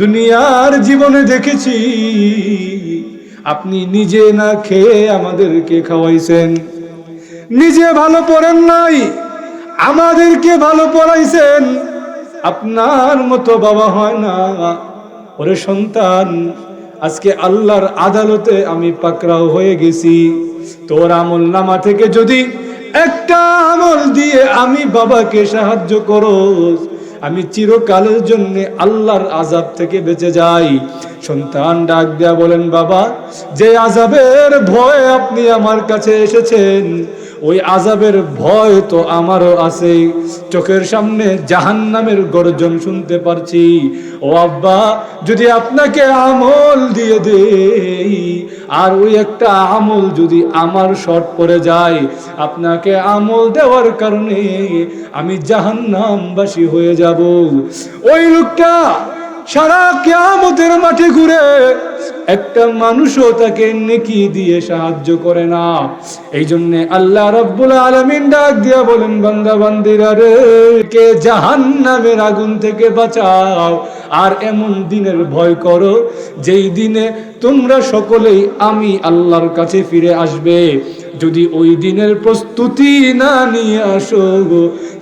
দুনিয়ার জীবনে দেখেছি আপনি নিজে না খেয়ে আমাদেরকে খাওয়াইছেন, নিজে ভালো পড়েন নাই, আমাদেরকে ভালো পড়াইছেন। আপনার মতো বাবা হয় না। ওরে সন্তান, আজকে আল্লাহর আদালতে আমি পাকড়াও হয়ে গেছি। তোর আমল নামা থেকে যদি একটা আমল দিয়ে আমি বাবাকে সাহায্য করো, আমি চিরকালের জন্য আল্লাহর আযাব থেকে বেঁচে যাই। সন্তান ডাক দেয়া বলেন, বাবা, যে আযাবের ভয়ে আপনি আমার কাছে এসেছেন, ওই আযাবের ভয় তো আমারও আছে। চোখের সামনে জাহান্নামের গর্জন শুনতে পারছি। ও আব্বা, যদি আপনাকে আমল দিয়ে দেই আর ওই একটা আমল যদি আমার শর্ট পড়ে যায়, আপনাকে আমল দেওয়ার কারণে আমি জাহান্নামবাসী হয়ে যাব। ওই লোকটা সারা কিয়ামতের মাঠে ঘুরে, একটা মানুষও তাকে নেকি দিয়ে সাহায্য করে না। এই জন্য আল্লাহ রাব্বুল আলামিন ডাক দিয়া বলেন, বান্দা বান্দিরা রে, কে জাহান্নামের আগুন থেকে বাঁচাও, আর এমন দিনের ভয় করো যেই দিনে তোমরা সকলেই আমি আল্লাহর কাছে ফিরে আসবে। যদি ওই দিনের প্রস্তুতি না নিয়ে আসো,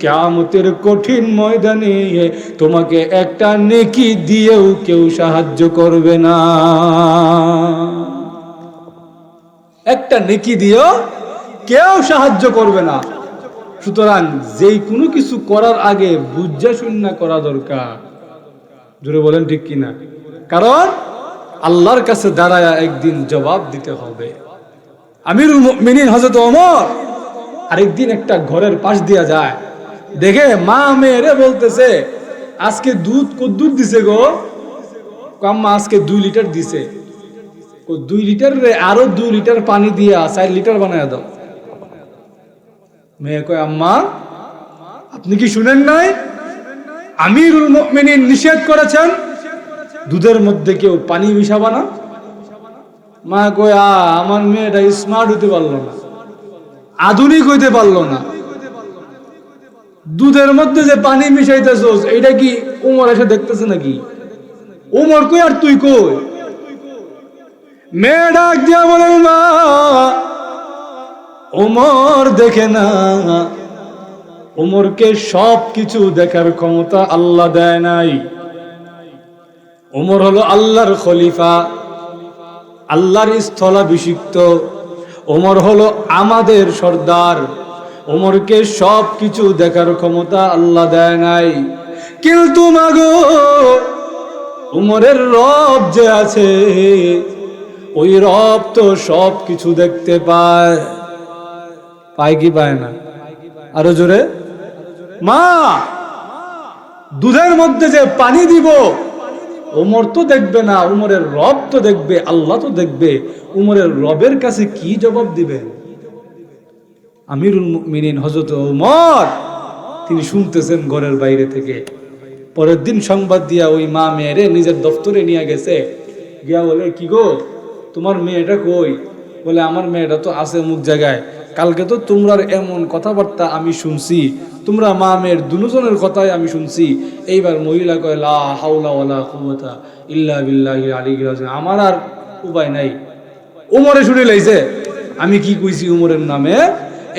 কিয়ামতের কঠিন ময়দানে তোমাকে একটা নেকি দিয়েও কেউ সাহায্য করবে না। একটা নেকি দিয়েও কেউ সাহায্য করবে না। সুতরাং যেই কোনো কিছু করার আগে বুঝা শুননা করা দরকার। জোরে বলেন ঠিক কিনা? কারণ আল্লাহর কাছে দাঁড়ায়া একদিন জবাব দিতে হবে। আমিরুল মুমিনিন হযরত ওমর আরেকদিন একটা ঘরের পাশ দিয়া যায়, দেখে মা মেয়েরে বলতেছে, আজকে দুধ কদ্দুর দিছে গো? আম্মা আজকে 2 লিটার দিছে। 2 লিটার রে আরো 2 লিটার পানি দিয়া 4 লিটার বানায় দাও। মেয়ে কয়, আম্মা আপনি কি শুনেন নাই আমিরুল মুমিনিন নিষেধ করেছেন দুধের মধ্যে কেউ পানি মিশাবা না? মা কয়, আমার মেয়েটা স্মার্ট হতে পারলো না, আধুনিক হইতে পারলো না। দুধের মধ্যে যে পানি মিশাইতেছস এটা কি ওমর এসে দেখতেছে নাকি? ওমর কই আর তুই কই? মেয়ে ডাক দিয়া বলে, মা ওমর দেখে না, ওমরকে সব কিছু দেখার ক্ষমতা আল্লাহ দেয় নাই। ওমর হলো আল্লাহর খলিফা, আল্লাহর স্থলাভিষিক্ত। ওমর হলো আমাদের সর্দার। ওমরকে সব কিছু দেখার ক্ষমতা আল্লাহ দেয় নাই। কিন্তু মাগো ওমরের রব যে আছে, ওই রব তো সব কিছু দেখতে পায়। পায় কি পায় না? আরো জোরে। মা দুধের মধ্যে যে পানি দিব ওমর তো দেখবে না, উমরের রব তো দেখবে, আল্লাহ তো দেখবে। উমরের রবের কাছে কি জবাব দিবেন? আমিরুল মুমিনিন হযরত ওমর তিনি শুনতেছেন ঘরের বাইরে থেকে। পরের দিন সংবাদ দিয়া ওই মা মেয়েরে নিজের দপ্তরে নিয়ে গেছে। গিয়া বলে, কি গো তোমার মেয়েটা কই? বলে, আমার মেয়েটা তো আছে অমুক জায়গায়। কালকে তো তোমরার এমন কথাবার্তা আমি শুনছি, তোমরা মা মেয়ের দুজনের কথাই আমি শুনছি। এইবার মহিলা কয়, লা হাওলা ওয়ালা কুওয়াতা ইল্লা বিল্লাহিল আলিয়্যিল আযীম। আমার আর উপায় নাই। ওমরে শুনে লাইছে আমি কি কইছি উমরের নামে।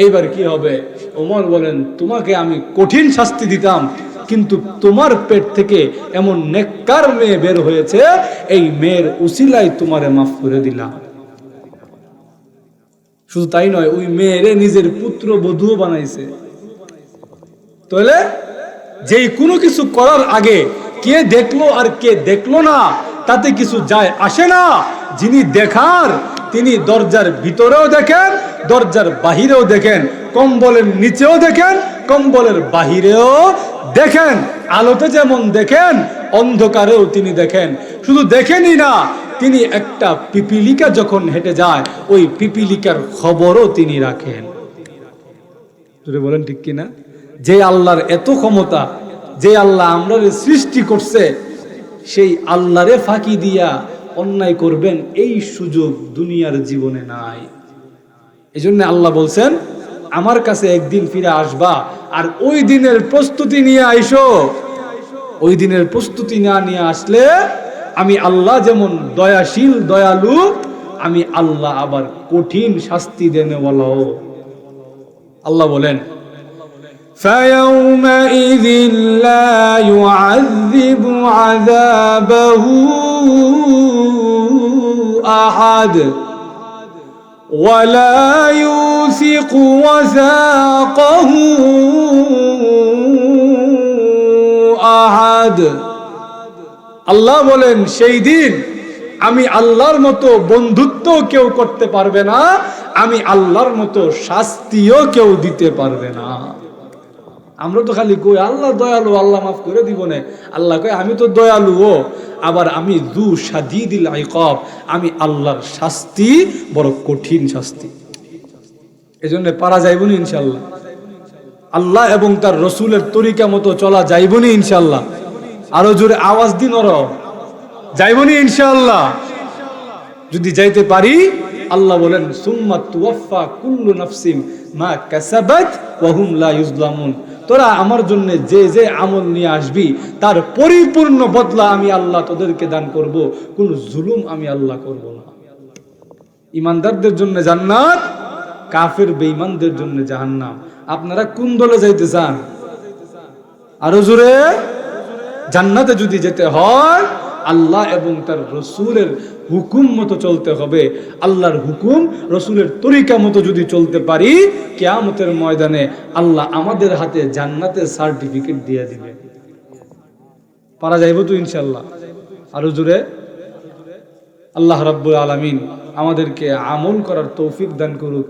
এইবার কি হবে? ওমর বলেন, তোমাকে আমি কঠিন শাস্তি দিতাম, কিন্তু তোমার পেট থেকে এমন নেককার মেয়ে বের হয়েছে, এই মেয়ের উসিলায় তোমারে মাফ করে দিলাম। শুধু তাই নয়, ওই মেয়েরে নিজের পুত্র বধূ বানাইছে। তাহলে যেই কোনো কিছু করার আগে কে দেখলো আর কে দেখলো না তাতে কিছু যায় আসে না। যিনি দেখার তিনি দরজার ভিতরেও দেখেন, দরজার বাহিরেও দেখেন, কম্বলের নিচেও দেখেন, কম্বলের বাহিরেও দেখেন। আলোতে যেমন দেখেন অন্ধকারেও তিনি দেখেন। শুধু দেখেনই না, তিনি একটা পিপিলিকা যখন হেঁটে যায় ওই পিপিলিকার খবরও তিনি রাখেন। তুই বলেন ঠিক কিনা? যে আল্লাহর এত ক্ষমতা, যে আল্লাহ আমরা সৃষ্টি করছে, সেই আল্লাহরে ফাঁকি দিয়া অন্যায় করবেন এই সুযোগ দুনিয়ার জীবনে নাই। এজন্য আল্লাহ বলছেন, আমার কাছে একদিন ফিরে আসবা, আর ওই দিনের প্রস্তুতি নিয়ে আইসো। ওই দিনের প্রস্তুতি না নিয়ে আসলে আমি আল্লাহ যেমন দয়াশীল দয়ালু, আমি আল্লাহ আবার কঠিন শাস্তি দেনেওয়ালাও। আল্লাহ বলেন, فَيَوْمَئِذٍ لَا يُعَذِّبُ عَذَابَهُ أَحَدٌ وَلَا يُوثِقُ وَثَاقَهُ أَحَدٌ। আল্লাহ বলেন, সেই দিন আমি আল্লাহর মতো বন্ধুত্ব কেউ করতে পারবে না, আমি আল্লাহর মতো শাস্তিও কেউ দিতে পারবে না। আমরা তো খালি কই আল্লাহ দয়ালু, আল্লাহ মাফ করে দিব না। আল্লাহ কয়, আমি তো দয়ালু, আবার আমি যু শাদীদিল ইকাব, আমি আল্লাহর শাস্তি বড় কঠিন শাস্তি। এজন্য পারা যাইবনি ইনশাআল্লাহ। আল্লাহ এবং তার রসুলের তরিকা মতো চলা যাইবনি ইনশাআল্লাহ। আরো জোরে আওয়াজ দিন, ওরা যাইবনি ইনশাআল্লাহ। যদি যাইতে পারি, আল্লাহ বলেন, সুম্মা তুওয়াফা কুল্লু নাফসিন মা কাসাবাত ওয়া হুম লা ইউজলামুন। তোরা আমার জন্য যে যে আমল নিয়ে আসবি তার পরিপূর্ণ বদলা আমি আল্লাহ তোদেরকে দান করব, কোন জুলুম আমি আল্লাহ করব না। ইমানদারদের জন্য জান্নাত, কাফের বেঈমানদের জন্য জাহান্নাম। আপনারা কোন দলে যাইতে চান? আরো জোরে, জান্নাতে যদি যেতে হয় আল্লাহ এবং তার রসুলের হুকুম মতো চলতে হবে। আল্লাহর হুকুম রসুলের তরিকা মতো যদি চলতে পারি, কিয়ামতের ময়দানে আল্লাহ আমাদের হাতে জান্নাতের সার্টিফিকেট দিয়ে দিবে। পারা যাইব তো ইনশাল্লাহ? আরো জোরে। আল্লাহ রাব্বুল আলামিন আমাদেরকে আমল করার তৌফিক দান করুক।